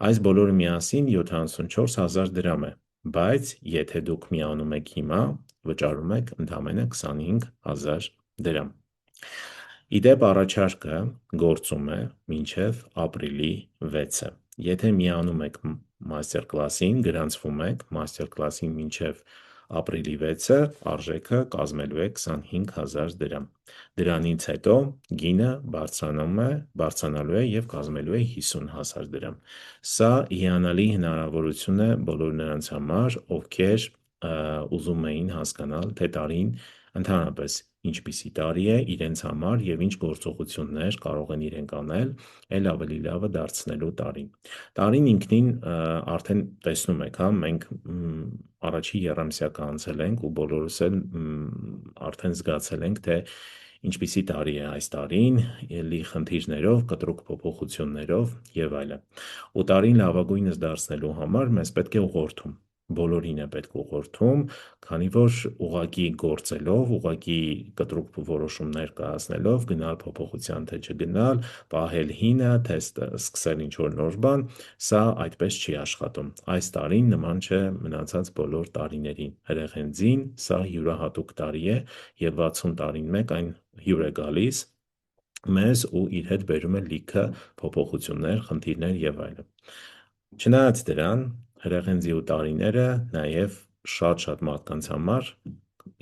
Այս բոլորը միասին 74,000 դրամ է, բայց եթե դուք միանում եք հիմա, վճարում եք ընդամենը 25,000 դրամ։ Իդեպ առաջարկը գործում է մինչև ապրիլի 6-ը։ Եթե միանում եք մաստեր կլասին, գրանցվում եք մաստեր կլասին մինչև ապրիլի 6-ը, արժեքը կազմելու է 25,000 դրամ։ Դրանից հետո գինը բարձրանալու է և կազմելու է 50,000 դրամ։ Սա հիանալի հնարավորություն է բոլոր նրանց համար, ովքեր ուզում էին հասկանալ, թե տարին ընդհանրապես ինչպիսի տարի է իրենց համար և ինչ գործողություններ կարող են իրենք անել էլ ավելի լավը դարձնելու տարին։ Տարին ինքնին արդեն տեսնում եք, մենք առաջի եռամսյակը անցել ենք ու բոլորս էլ արդեն զգացել ենք, թե ինչպիսի տարի է այս տարին, լի խնդիրներով, կտրուկ փոփոխություններով և այլն։ Ու տարին լավագույնս դարձնելու համար մեզ պետք է ուղղորդում, բոլորին է պետք ուղղորդում, քանի որ ուղղակի գործելով, ուղղակի կտրուկ որոշումներ կայացնելով, գնալ փոփոխության թե չգնալ, պահել հինը, թե սկսել ինչ-որ նոր բան, սա այդպես չի աշխատում։ Այս տարին նման չէ մնացած բոլոր տարիներին։ Հրեղենձին սա յուրահատուկ տարի է և 60 տարին մեկ այն հյուր է գալիս մեզ ու իր հետ բերում է լիքը փոփոխություններ, խնդիրներ և այլն։ Չնայած դրան, հրեղենձի ու տարիները նաև շատ մարդկանց համար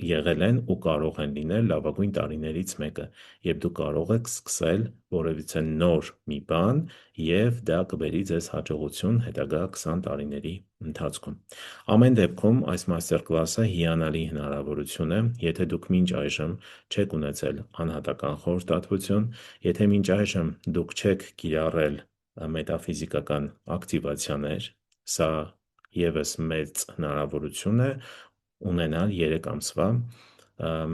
եղել են ու կարող են լինել լավագույն տարիներից մեկը, երբ դուք կարող եք սկսել որևիցե նոր մի բան և դա կբերի ձեզ հաջողություն հետագա 20 տարիների ընթացքում։ Ամեն դեպքում այս մաստեր կլասը հիանալի հնարավորություն է, եթե դուք մինչ այժմ չեք ունեցել անհատական խորհրդատվություն, եթե մինչ այժմ դուք չեք կիրառել մետաֆիզիկական ակտիվացիաներ, սա ևս մեծ հնարավորություն է ունենալ 3 ամսվա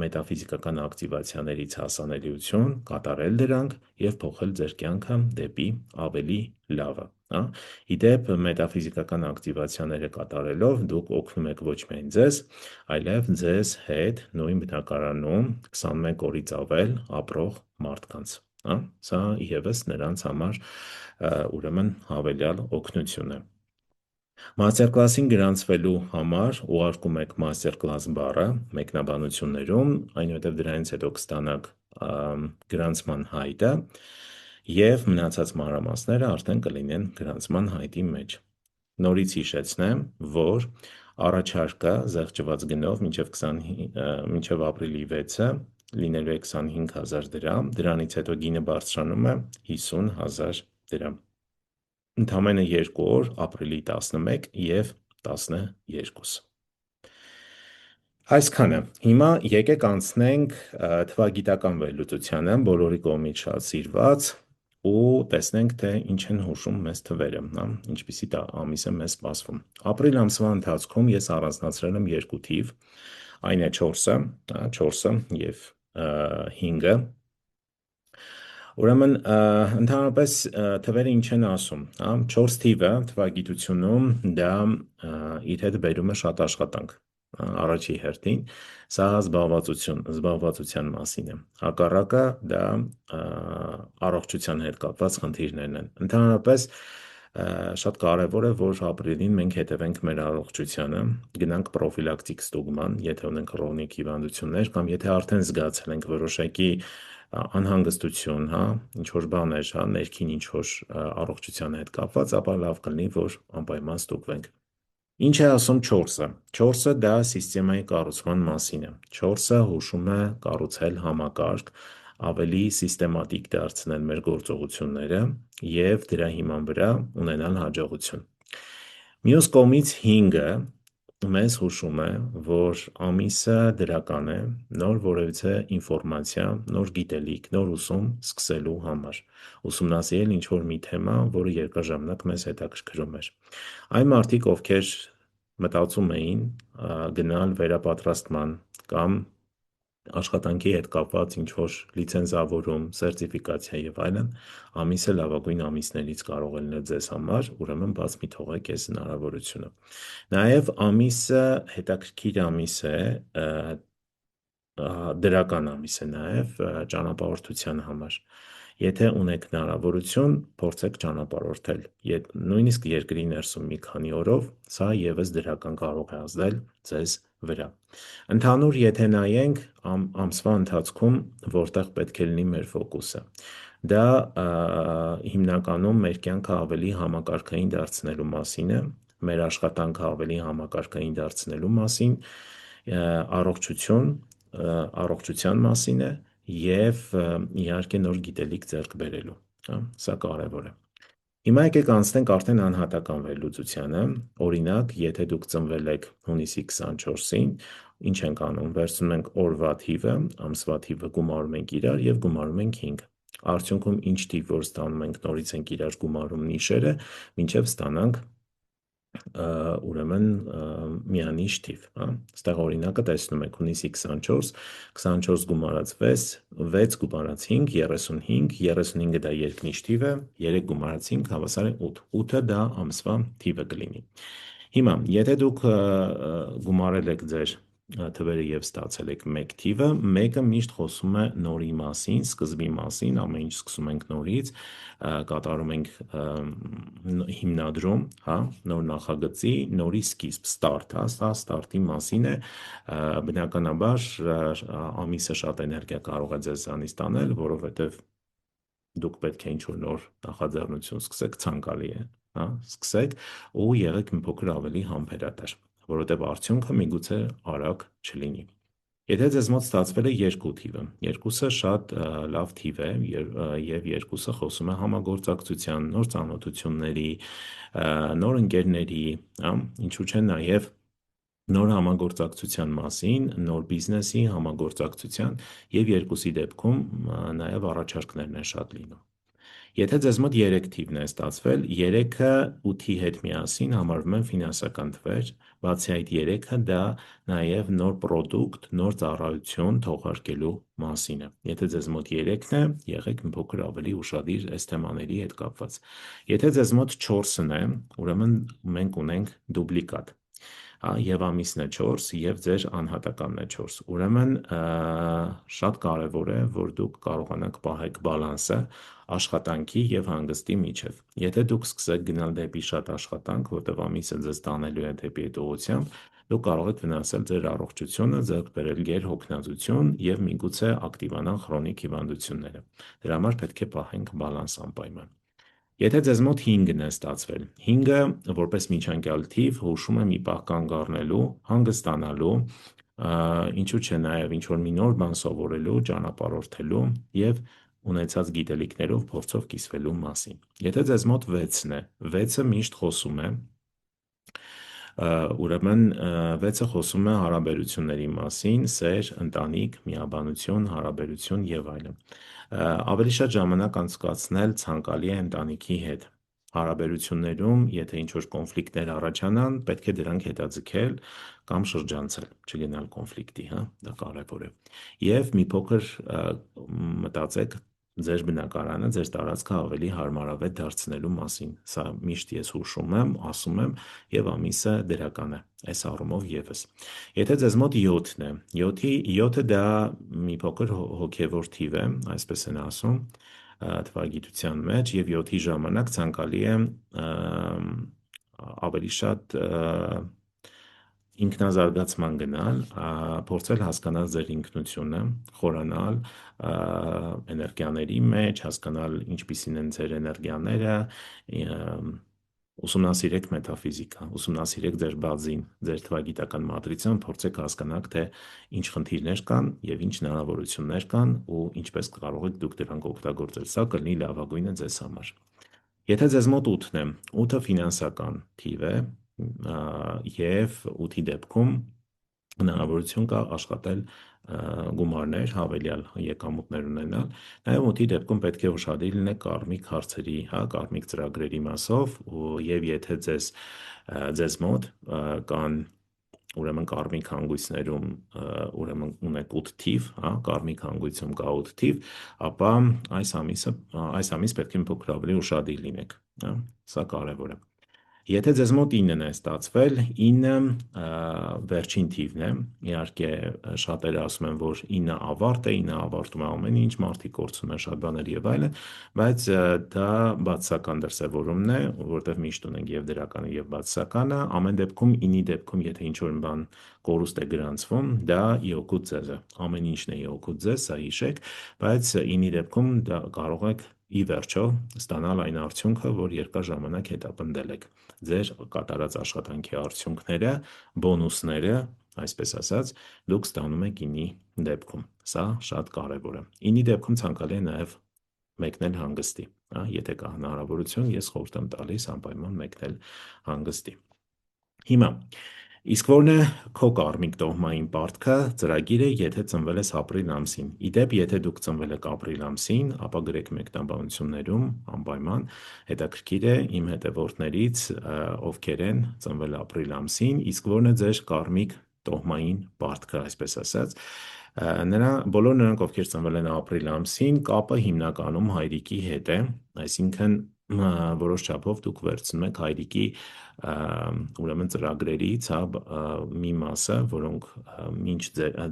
մետաֆիզիկական ակտիվացիաներից հասանելիություն, կատարել դրանք և փոխել ձեր կյանքը դեպի ավելի լավը։ Իդեպ մետաֆիզիկական ակտիվացիաները կատարելով դուք օգնում եք ոչ միայն ձեզ, այլև ձեզ հետ նույն բնակարանում 21 օրից ավել ապրող մարդկանց։ Սա ևս նրանց համար ուրեմն հավելյալ օգնություն է։ Մաստեր կլասին գրանցվելու համար ուղարկում եք մաստեր կլաս բառը մեկնաբանություններում, այնուհետև դրանից հետո կստանաք գրանցման հայտը և մնացած մանրամասները արդեն կլինեն գրանցման հայտի մեջ։ Նորից հիշեցնեմ, որ առաջարկը զեղչված գնով մինչև ապրիլի 6-ը լինելու է 25,000 դրամ, դրանից հետո գինը բարձրանում է 50,000 դրամ։ Ընդամենը 2 օր, ապրիլի 11 և 12։ Այսքանը։ Հիմա եկեք անցնենք թվագիտական վերլուծությանը, բոլորի կողմից շատ սիրված, ու տեսնենք, թե ինչ են հուշում մեզ թվերը, հա, ինչպիսի ամիս է մեզ սպասվում։ Ապրիլ ամսվա ընթացքում ես առանձնացրել եմ երկու թիվ, այն է 4-ը, հա, 4-ը եւ 5-ը։ Ուրեմն ընդհանրապես թվերը ինչ են ասում, հա, 4 թիվը թվագիտությունում դա իր հետ բերում է շատ աշխատանք, առաջի հերթին, սա զբաղվածության մասին է, հակառակը դա առողջության հետ կապված խնդիրներն են։ Ընդհանրապես շատ կարևոր է, որ ապրիլին մենք հետևենք մեր առողջությանը, գնանք պրոֆիլակտիկ ստուգման, եթե ունենք քրոնիկ հիվանդություններ կամ եթե արդեն զգացել ենք որոշակի անհանգստություն, հա, ինչ որ բաներ, հա, ներքին ինչ որ առողջության հետ կապված, ապա լավ կլինի, որ անպայման ստուգվենք։ Ինչ է ասում 4-ը։ 4-ը դա սիստեմայի կառուցման մասին է։ 4-ը հուշում է կառուցել համակարգ, ավելի սիստեմատիկ դարձնել մեր գործողությունները եւ դրա հիման վրա ունենալ հաջողություն։ Մյուս կողմից 5-ը մեզ հուշում է, որ ամիսը դրական է նոր որևիցե ինֆորմացիա, նոր գիտելիք, նոր ուսում սկսելու համար։ Ուսումնասիրել ինչ-որ մի թեմա, որը երկարաժամանակ մեզ հետաքրքրում էր։ Այն մարդիկ, ովքեր մտածում էին գնալ վերապատրաստման կամ աշխատանքի հետ կապված ինչ-որ լիցենզավորում, սերտիֆիկացիա եւ այլն, ամիսը լավագույն ամիսներից կարող է լինել ձեզ համար, ուրեմն բաց մի թողեք այս հնարավորությունը։ Նաև ամիսը հետաքրքիր ամիս է, դրական ամիս է նաև ճանապարհորդության համար։ Եթե ունեք հնարավորություն, փորձեք ճանապարհորդել, նույնիսկ երկրի ներսում մի քանի օրով, սա եւս դրական կարող է ազդել ձեզ վրա։ Ընդհանուր եթե նայենք ամսվա ընթացքում, որտեղ պետք է լինի մեր ֆոկուսը, դա հիմնականում մեր կյանքը ավելի համակարգային դարձնելու մասին է, մեր աշխատանքը ավելի համակարգային դարձնելու մասին, առողջության մասին է եւ իհարկե նոր գիտելիք ձեռք բերելու, հա, սա կարևոր է։ Հիմա եկեք անցնենք արդեն անհատական վերլուծությանը, օրինակ, եթե դուք ծնվել եք հունիսի 24-ին, ինչ ենք անում, վերցնում ենք օրվա թիվը, ամսվա թիվը գումարում ենք իրար եւ գումարում ենք 5։ Արդյունքում ինչ թիվ որ ստանում ենք, նորից ենք իրար գումարում նիշերը, մինչև ստանանք ուրեմն միանիշ թիվ, հա, ստեղ օրինակը տեսնում եք հունիսի 24, 24 գումարած 6, 6 գումարած 5, 35, 35-ը դա երկնիշ թիվ է, 3 գումարած 5 հավասար է 8, 8-ը դա ամսվա թիվը կլինի։ Հիմա, եթե դուք գումարել եք ձեր թվերը եւ ստացել եք 1 թիվը, 1-ը միշտ խոսում է նորի մասին, սկզբի մասին, ամեն ինչ սկսում ենք նորից, կատարում ենք հիմնադրում, հա, նոր նախագծի, նորի սկիզբ, start, հա, սա start-ի մասին է, բնականաբար ամիսը շատ էներգիա կարող է ձեզանից տանել, որովհետեւ դուք պետք է ինչ-որ նոր նախաձեռնություն սկսեք, ցանկալի է, հա, սկսեք ու եղեք մի փոքր ավելի համբերատար, որովհետև արդյունքը միգուցե արագ չլինի։ Եթե ձեզ մոտ ստացվել է 2 թիվը, 2-ը շատ լավ թիվ է եւ 2-ը խոսում է համագործակցության, նոր ծանոթությունների, նոր ընկերների, հա, ինչու՞ չէ նաեւ նոր համագործակցության մասին, նոր բիզնեսի համագործակցության եւ 2-ի դեպքում նաեւ առաջարկներն են շատ լինում։ Եթե ձեզ մոտ 3 թիվն է ստացվել, 3-ը 8-ի հետ միասին համարվում են ֆինանսական թվեր, բացի այդ 3-ը դա նաև նոր պրոդուկտ, նոր ծառայություն թողարկելու մասին է։ Եթե ձեզ մոտ 3-ն է, եղեք մի փոքր ավելի ուշադիր այս թեմաների հետ կապված։ Եթե ձեզ մոտ 4-ն է, ուրեմն մենք ունենք դուպլիկատ, եւ ամիսն է 4 եւ ձեր անհատականն է 4։ Ուրեմն շատ կարեւոր է, որ դուք կարողանաք պահեք բալանսը աշխատանքի եւ հանգստի միջև։ Եթե դուք սկսեք գնալ դեպի շատ աշխատանք, որտեղ ամիսը ձեզ տանելու է դեպի այդ ուղղությամբ, դուք կարող եք վնասել ձեր առողջությունը, ձեռք բերել գերհոգնածություն եւ միգուցե ակտիվանան քրոնիկ հիվանդությունները։ Դրա համար պետք է պահենք բալանս անպայման։ Եթե ձեզ մոտ 5-ն է ստացվել, 5-ը որպես միջանկյալ թիվ հուշում է մի պահ կանգ առնելու, հանգստանալու, ինչու՞ չէ նաև ինչ-որ մի նոր բան սովորելու, ճանապարհորդելու եւ ունեցած գիտելիքներով փորձով կիսվելու մասին։ Եթե ձեզ մոտ 6-ն է, 6-ը միշտ խոսում է Ուրեմն 6-ը խոսում է հարաբերությունների մասին, սեր, ընտանիք, միաբանություն, հարաբերություն եւ այլն։ Ավելի շատ ժամանակ անցկացնել ցանկալի է ընտանիքի հետ։ Հարաբերություններում, եթե ինչ-որ կոնֆլիկտներ առաջանան, պետք է դրանք հետաձգել կամ շրջանցել, չգնալ կոնֆլիկտի, հա, դա կարևոր է։ Եվ մի փոքր մտածեք ձեր բնակարանը, ձեր տարածքը ավելի հարմարավետ դարձնելու մասին։ Սա միշտ ես հուշում եմ, ասում եմ, եւ ամիսը դրական է այս առումով եւս։ Եթե ձեզ մոտ 7-ն է, 7-ը դա մի փոքր հոգևոր թիվ է, այսպես են ասում, թվագիտության մեջ, եւ 7-ի ժամանակ ցանկալի է ավելի շատ ինքնազարգացման գնալ, փորձել հասկանալ ձեր ինքնությունը, խորանալ էներգիաների մեջ, հասկանալ ինչպիսին են ձեր էներգիաները, ուսումնասիրեք մետաֆիզիկա, ուսումնասիրեք ձեր բազին, ձեր թվագիտական մատրիցան, փորձեք հասկանալ, թե ինչ խնդիրներ կան եւ ինչ հնարավորություններ կան ու ինչպես կարող եք դուք դրանք օգտագործել։ Սա կլինի լավագույնը ձեզ համար։ Եթե ձեզ մոտ 8-ն է, 8-ը ֆինանսական թիվ է, եւ 8-ի դեպքում հնարավորություն կա աշխատել գումարներ, հավելյալ եկամուտներ ունենալ, նաև 8-ի դեպքում պետք է ուշադիր լինեք կարմիկ հարցերի, հա, կարմիկ ծրագրերի մասով, եւ եթե ձեզ մոտ կան ուրեմն կարմիկ հանգույցներում ուրեմն ունեք 8 թիվ, հա, կարմիկ հանգույցում կա 8 թիվ, ապա այս ամիս պետք է մի փոքր ավելի ուշադիր լինեք, հա, սա կարևոր է։ Եթե ձեզ մոտ 9-ն է ստացվել, 9-ը վերջին թիվն է, իհարկե շատերը ասում են, որ 9-ը ավարտ է, 9-ը ավարտում է ամեն ինչ, մարդիկ կորցնում են շատ բաներ եւ այլն, բայց դա բացասական դրսևորումն է, որտեղ միշտ ունենք եւ դրականը եւ բացասականը, ամեն դեպքում 9-ի դեպքում, եթե ինչ-որ բան կորուստ է գրանցվում, դա իօգուտ ձեզ է, ամեն ինչն է իօգուտ ձեզ, սա հիշեք, բայց 9-ի դեպքում դա կարող եք ի վերջո ստանալ այն արդյունքը, որ երկար ժամանակ հետապնդել եք։ Ձեր կատարած աշխատանքի արդյունքները, բոնուսները, այսպես ասած, դուք ստանում եք 9-ի դեպքում։ Սա շատ կարևոր է։ 9-ի դեպքում ցանկալի է նաև մեկնել հանգստի, հա, եթե կա հնարավորություն, ես խորհուրդ եմ տալիս անպայման մեկնել հանգստի։ Հիմա իսկ որն է քո կարմիկ տոհմային պարտքը, ծրագիրը, եթե ծնվել ես ապրիլ ամսին։ Իդեպ, եթե դուք ծնվել եք ապրիլ ամսին, ապա գրեք մեկնաբանություններում անպայման հետաքրքիր է իմ հետևորդներից ովքեր են ծնվել ապրիլ ամսին, իսկ որն է ձեր կարմիկ տոհմային պարտքը, այսպես ասած։ Բոլոր նրանք, ովքեր ծնվել են ապրիլ ամսին, կապը հիմնականում հայրիկի հետ է, այսինքն որոշ չափով դուք վերցնում եք հայրիկի ուրեմն ծրագրերից, հա, մի մասը, որոնք մինչ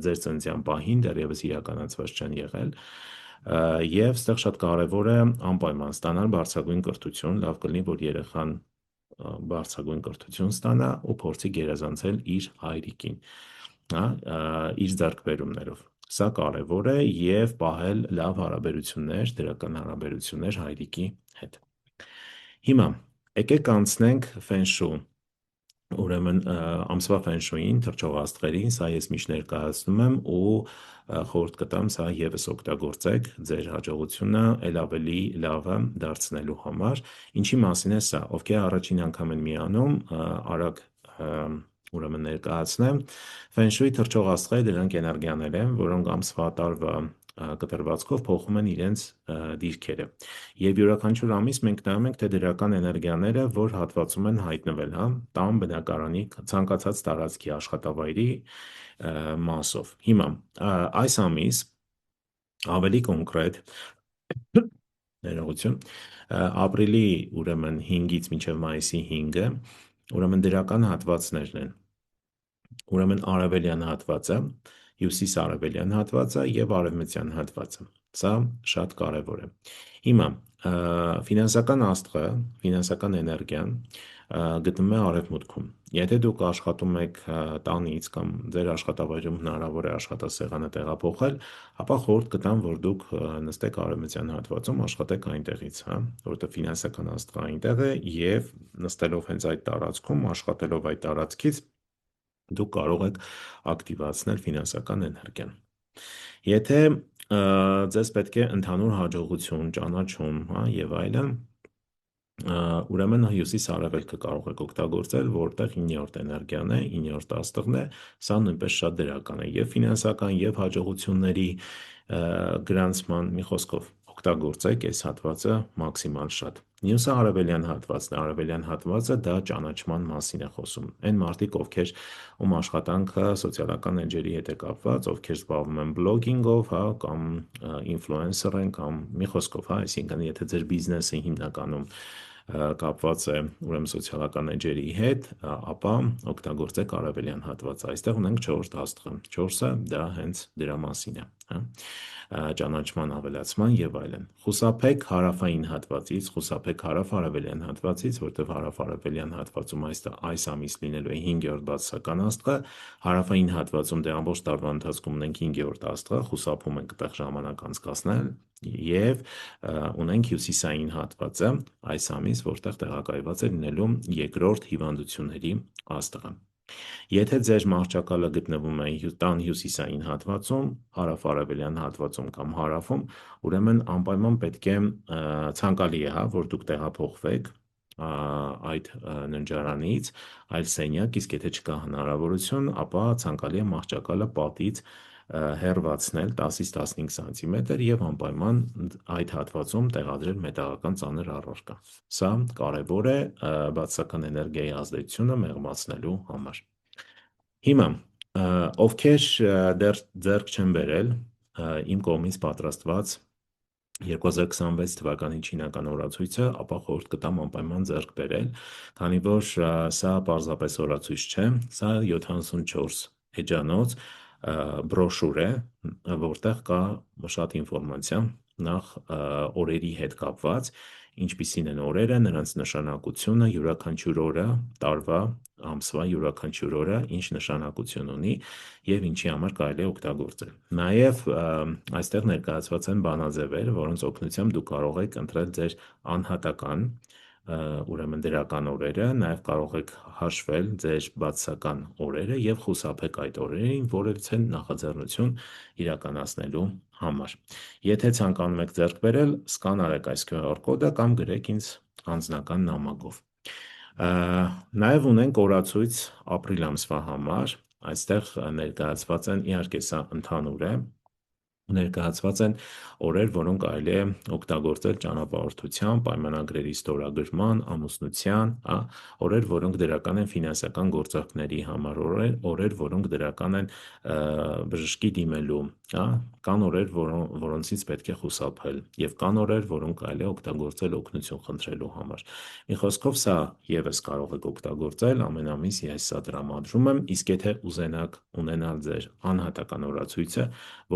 ձեր ծննդյան պահին դեռևս իրականացված չեն եղել, եւ այստեղ շատ կարեւոր է անպայման ստանալ բարձրագույն կրթություն, լավ կլինի, որ երեխան բարձրագույն կրթություն ստանա ու փորձի գերազանցել իր հայրիկին, հա, իր ձեռքբերումներով։ Սա կարևոր է եւ պահել լավ հարաբերություններ, դրական հարաբերություններ հայրիկի հետ։ Հիմա եկեք անցնենք ֆենշու, ուրեմն ամսվա ֆենշուին, թռչող աստղերին, սա ես միշտ ներկայացնում եմ ու խորհուրդ կտամ սա եւս օգտագործեք ձեր հաջողությունը ել ավելի լավը դարձնելու համար։ Ինչի մասին է սա, ովքեր առաջին անգամ են միանում, արագ ուրեմն ներկայացնեմ, ֆենշուի թռչող աստղերը դրանք էներգիաներ են, որոնք ամսվա տարվա կտրվածքով փոխում են իրենց դիրքերը։ Եվ յուրաքանչյուր ամիս մենք նայում ենք, թե դրական էներգիաները որ հատվածում են հայտնվել, հա, տան բնակարանի ցանկացած տարածքի աշխատավայրի մասով։ Հիմա այս ամիս ավելի կոնկրետ ներողություն, ապրիլի ուրեմն 5-ից մինչև մայիսի 5-ը, ուրեմն դրական հատվածներն են։ Ուրեմն արևելյան հատվածը, հյուսիս-արևելյան հատվածը եւ արևմտյան հատվածը։ Սա շատ կարեւոր է։ Հիմա ֆինանսական աստղը, ֆինանսական էներգիան գտնվում է արևմուտքում։ Եթե դուք աշխատում եք տանից կամ ձեր աշխատավայրում հնարավոր է աշխատասեղանը տեղափոխել, ապա խորհուրդ կտամ, որ դուք նստեք արևմտյան հատվածում, աշխատեք այնտեղից, հա, որովհետեւ ֆինանսական աստղը այնտեղ է եւ նստելով հենց այդ տարածքում, աշխատելով այդ տարածքից դուք կարող եք ակտիվացնել ֆինանսական էներգիան։ Եթե ձեզ պետք է ընդհանուր հաջողություն, ճանաչում, հա, եւ այլն, Ուրեմն հյուսիս-արևելքը կարող եք օգտագործել, որտեղ 9-րդ էներգիան է, 9-րդ աստղն է, սա նույնպես շատ դրական է եւ ֆինանսական եւ հաջողությունների գրանցման մի խոսքով օգտագործեք այս հատվածը մաքսիմալ շատ։ Մյուսը արևելյան հատվածն է, արևելյան հատվածը դա ճանաչման մասին է խոսում։ Այն մարդիկ, ովքեր ում աշխատանքը սոցիալական էջերի հետ է կապված, ովքեր զբաղվում են բլոգինգով, հա, կամ ինֆլուենսեր են, կամ մի խոսքով, հա, այսինքն եթե ձեր բիզնեսը հիմնականում կապված է ուրեմն սոցիալական էջերի հետ, ապա օգտագործեք արևելյան հատվածը։ Այստեղ ունենք 4 աստղը։ 4-ը դա հենց դրա մասին է, հա, ճանաչման ավելացման եւ այլն։ Խուսափեք հարավային հատվածից, խուսափեք հարավ-արևելյան հատվածից, որտեղ հարավ-արևելյան հատվածում այս ամիս լինելու է 5-րդ բացասական աստղը, հարավային հատվածում դե ամբողջ տարվա ընթացքում ունենք 5-րդ աստղը, խուսափում ենք այդտեղ ժամանակ անցկасնել եւ ունենք հյուսիսային հատվածը այս ամիս, որտեղ տեղակայված է լինելու երկրորդ հիվանդությունների աստղը։ Եթե ձեր մահճակալը գտնվում է տան հյուսիսային հատվածում, հարավ-արևելյան հատվածում կամ հարավում, ուրեմն անպայման պետք է ցանկալի է, հա, որ դուք տեղափոխվեք այդ ննջարանից այլ սենյակ, իսկ եթե չկա հնարավորություն, ապա ցանկալի է մահճակալը պատից հեռացնել 10-ից 15 սանտիմետր եւ անպայման այդ հատվածում տեղադրել մետաղական ծանր առարկա։ Սա կարևոր է բացասական էներգիայի ազդեցությունը մեղմացնելու համար։ Հիմա, ովքեր դեռ ձեռք չեն բերել իմ կողմից պատրաստված 2026 թվականի չինական օրացույցը, ապա խորհուրդ կտամ անպայման ձեռք բերել, քանի որ սա պարզապես օրացույց չէ, սա 74 էջանոց բրոշուր է, որտեղ կա շատ ինֆորմացիա, նախ օրերի հետ կապված, ինչպիսին են օրերը, նրանց նշանակությունը, յուրաքանչյուր օրը, տարվա, ամսվա յուրաքանչյուր օրը ինչ նշանակություն ունի եւ ինչի համար կարելի է օգտագործել։ Նաեւ այստեղ ներկայացված են բանաձևեր, որոնց օգնությամբ դուք կարող եք ընտրել ձեր անհատական ուրեմն դրական օրերը, նաև կարող եք հաշվել ձեր բացասական օրերը եւ խուսափեք այդ օրերին որևիցե նախաձեռնություն իրականացնելու համար։ Եթե ցանկանում եք ձեռք բերել, սկանարեք այս QR կոդը կամ գրեք ինձ անձնական նամակով։ Նաև ունենք օրացույց ապրիլ ամսվա համար, այստեղ ներկայացված են, իհարկե սա ընդհանուր է, ներկայացված են օրեր, որոնք կարելի է օգտագործել ճանապարհորդության, պայմանագրերի ստորագրման, ամուսնության, օրեր, որոնք դրական են ֆինանսական գործարքների համար, օրեր, որոնք դրական են բժշկի դիմելու, կան օրեր, որոնցից պետք է խուսափել, եւ կան օրեր, որոնք կարելի է օգտագործել օգնություն խնդրելու համար։ Մի խոսքով սա եւս կարող եք օգտագործել, ամեն ամիս ես սա տրամադրում եմ, իսկ եթե ուզենաք ունենալ ձեր անհատական օրացույցը,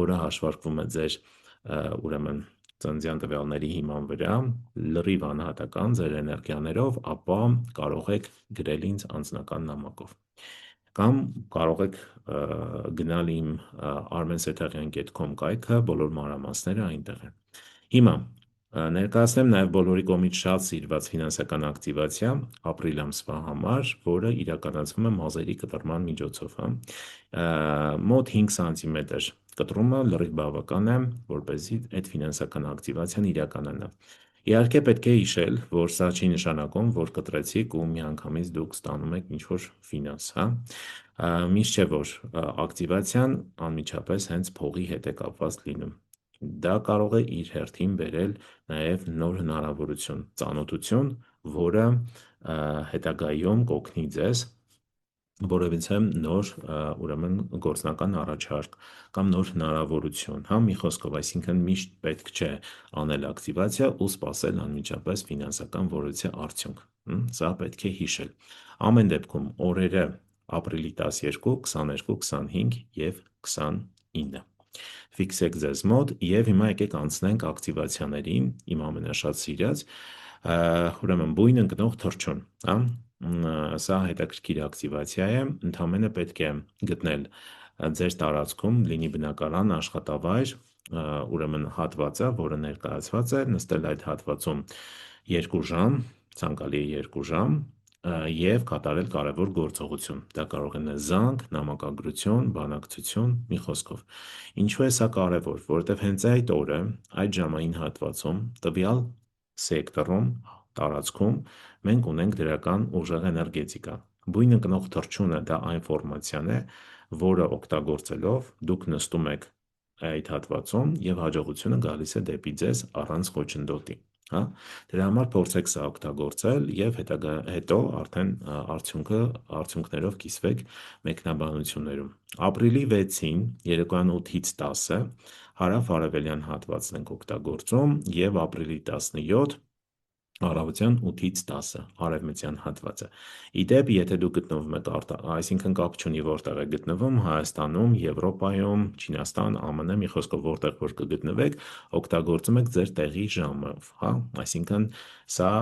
որը հաշվարկվում է ձեր ուրեմն ծննդյան տվյալների հիման վրա, լրիվ անհատական ձեր էներգիաներով, ապա կարող եք գրել ինձ անձնական նամակով։ Կամ կարող եք գնալ իմ armensetagian.com կայքը, բոլոր մանրամասները այնտեղ են։ Հիմա ներկայացնեմ նաև բոլորի կողմից շատ սիրված ֆինանսական ակտիվացիա ապրիլ ամսվա համար, որը իրականացվում է մազերի կտրման միջոցով, մոտ 5 սանտիմետր կտրումը լրիվ բավական է, որպեսզի այդ ֆինանսական ակտիվացիան իրականանա։ Իհարկե պետք է հիշել, որ սա չի նշանակում, որ կտրեցիք ու միանգամից դուք ստանում եք ինչ-որ ֆինանս, միշտ չէ, որ ակտիվացիան անմիջապես հենց փողի հետ է կապված լինում։ Դա կարող է իր հերթին բերել նաև նոր հնարավորություն, ծանոթություն, որը հետագայում կօգնի ձեզ որևիցե նոր ուրեմն գործնական առաջարկ կամ նոր հնարավորություն, մի խոսքով, այսինքն միշտ պետք չէ անել ակտիվացիա ու սպասել անմիջապես ֆինանսական որևիցե արդյունք, սա պետք է հիշել։ Ամեն դեպքում օրերը ապրիլի 12, 22, 25 եւ 29 ֆիքսեք ձեզ մոտ եւ հիմա եկեք անցնենք ակտիվացիաներին, իմ ամենաշատ սիրած, ուրեմն բույն ընկնող թռչուն, սա հետաքրքիր ակտիվացիա է, ընդհանրապես պետք է գտնել ձեր տարածքում, լինի բնակարան, աշխատավայր, ուրեմն հատվածը, որը ներկայացված է, նստել այդ հատվածում 2 ժամ, ցանկալի է 2 ժամ եւ կատարել կարևոր գործողություն։ Դա կարող է լինել զանգ, նամակագրություն, բանակցություն, մի խոսքով։ Ինչու է սա կարևոր, որովհետեւ հենց այդ օրը, այդ ժամային հատվածում տվյալ սեկտորում տարածքում մենք ունենք դրական ուժեղ էներգետիկա։ Բույն ընկնող թռչունը դա այն ֆորմացիան է, որը օգտագործելով դուք նստում եք այդ հատվածում եւ հաջողությունը գալիս է դեպի ձեզ առանց խոչընդոտի, հա։ Դրա համար փորձեք սա օգտագործել եւ հետո արդեն արդյունքներով կիսվեք մեկնաբանություններում։ Ապրիլի 6-ին երեկոյան 8-ից 10-ը հարավ-արևելյան հատվածն ենք օգտագործում եւ ապրիլի 17 առավոտյան 8-ից 10-ը արևմտյան հատվածը։ Իդեպ, եթե դուք գտնվում եք այսինքն կապ չունի որտեղ եք գտնվում, Հայաստանում, Եվրոպայում, Չինաստան, ԱՄՆ, մի խոսքով որտեղ որ կգտնվեք, օգտագործում եք ձեր տեղի ժամով, հա, այսինքն սա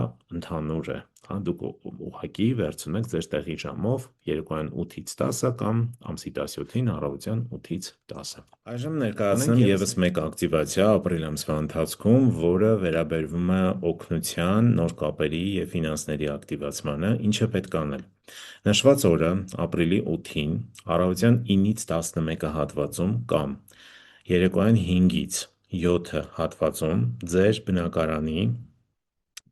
ընդհանուր է, հա, դուք ուղղակի վերցնում եք ձեր տեղի ժամով երեկոյան 8-ից 10-ը կամ ամսի 17-ին առավոտյան 8-ից 10-ը։ Այժմ ներկայացնեմ եւս մեկ ակտիվացիա ապրիլ ամսվա ընթացքում, որը վերաբերվում է օգնության, նոր կապերի եւ ֆինանսների ակտիվացմանը, ինչը պետք է անել։ Նշված օրը ապրիլի 8-ին առավոտյան 9-ից 11-ը հատվածում կամ երեկոյան 5-ից 7-ը հատվածում ձեր բնակարանի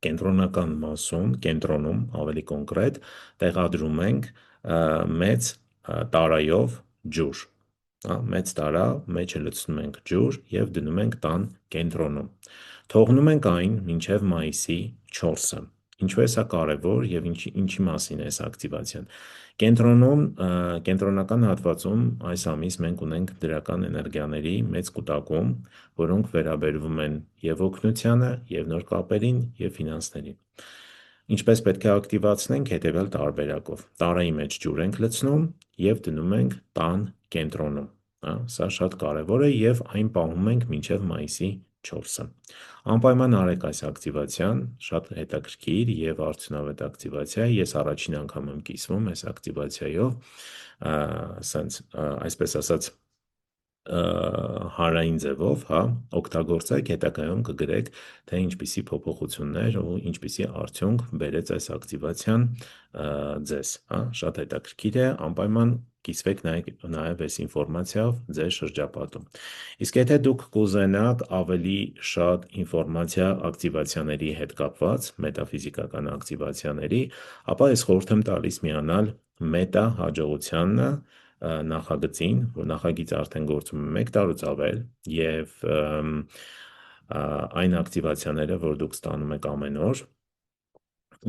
կենտրոնական մասում, կենտրոնում ավելի կոնկրետ, տեղադրում ենք մեծ տարայով ջուր, մեծ տարա, մեջը լցնում ենք ջուր եւ դնում ենք տան կենտրոնում։ Թողնում ենք այն մինչև մայիսի 4-ը։ Ինչու է սա կարևոր եւ ինչի մասին է այս ակտիվացիան։ Կենտրոնական հատվածում այս ամիս մենք ունենք դրական էներգիաների մեծ կուտակում, որոնք վերաբերվում են եւ օգնությանը, եւ նոր կապերին, եւ ֆինանսներին։ Ինչպես պետք է ակտիվացնենք հետևյալ տարբերակով։ Տարայի մեջ ջուր ենք լցնում եւ դնում ենք տան կենտրոնում, հա, սա շատ կարևոր է եւ այն պահում ենք մինչեւ մայիսի 4-ը։ Անպայման արեք այս ակտիվացիան, շատ հետաքրքիր եւ արդյունավետ ակտիվացիա է։ Ես առաջին անգամ եմ կիսվում այս ակտիվացիայով, ասենց այսպես ասած հարային ձևով, հա, օգտագործեք, հետագայում կգրեք, թե ինչպիսի փոփոխություններ ու ինչպիսի արդյունք բերեց այս ակտիվացիան ձեզ, հա, շատ հետաքրքիր է, անպայման կիսվեք նաև այս ինֆորմացիայով ձեր շրջապատում։ Իսկ եթե դուք կուզենաք ավելի շատ ինֆորմացիա ակտիվացիաների հետ կապված, մետաֆիզիկական ակտիվացիաների, ապա ես խորհուրդ եմ տալիս միանալ մետա հաջողությանն նախագծին, որ նախագիծը արդեն գործում է 1 տարուց ավել եւ այն ակտիվացիաները, որ դուք ստանում եք ամեն օր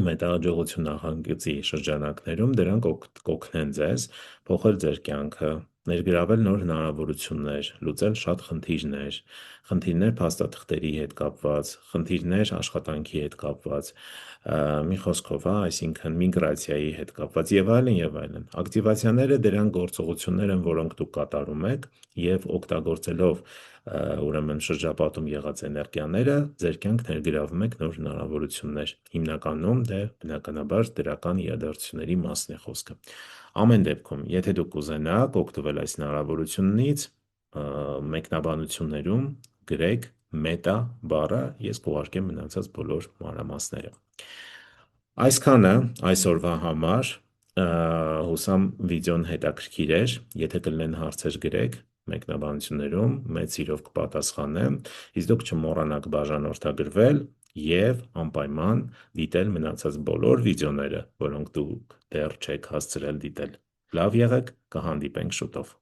մետաղաջողություն նախագծի շրջանակներում, դրանք կօգնեն ձեզ փոխել ձեր կյանքը, ներգրավել նոր հնարավորություններ, լուծել շատ խնդիրներ փաստաթղթերի հետ կապված, խնդիրներ աշխատանքի հետ կապված, մի խոսքով, հա, այսինքն միգրացիայի հետ կապված եւ այլն։ Ակտիվացիաները դրանք գործողություններ են, որոնք դուք կատարում եք եւ օգտագործելով ուրեմն շրջապատում եղած էներգիաները, ձեր կյանք ներգրավում եք նոր հնարավորություններ։ Հիմնականում բնականաբար դրական իրադարձությունների մասն է խոսքը։ Ամեն դեպքում, եթե դուք կուզենաք օգտվել այս հնարավորությունից, մեկնաբանություններում գրեք մետա բառը, ես կուղարկեմ մնացած բոլոր մանրամասները։ Այսքանը այսօրվա համար, հուսամ վիդեոն հետաքրքիր էր, եթե կլինեն հարցեր գրեք մեկնաբանություններում, մեծ սիրով կպատասխանեմ, իսկ դուք չմոռանաք բաժանորդագրվել եւ անպայման դիտել մնացած բոլոր վիդեոները, որոնք դուք դեռ չեք հասցրել դիտել։ Լավ եղեք, կհանդիպենք շուտով։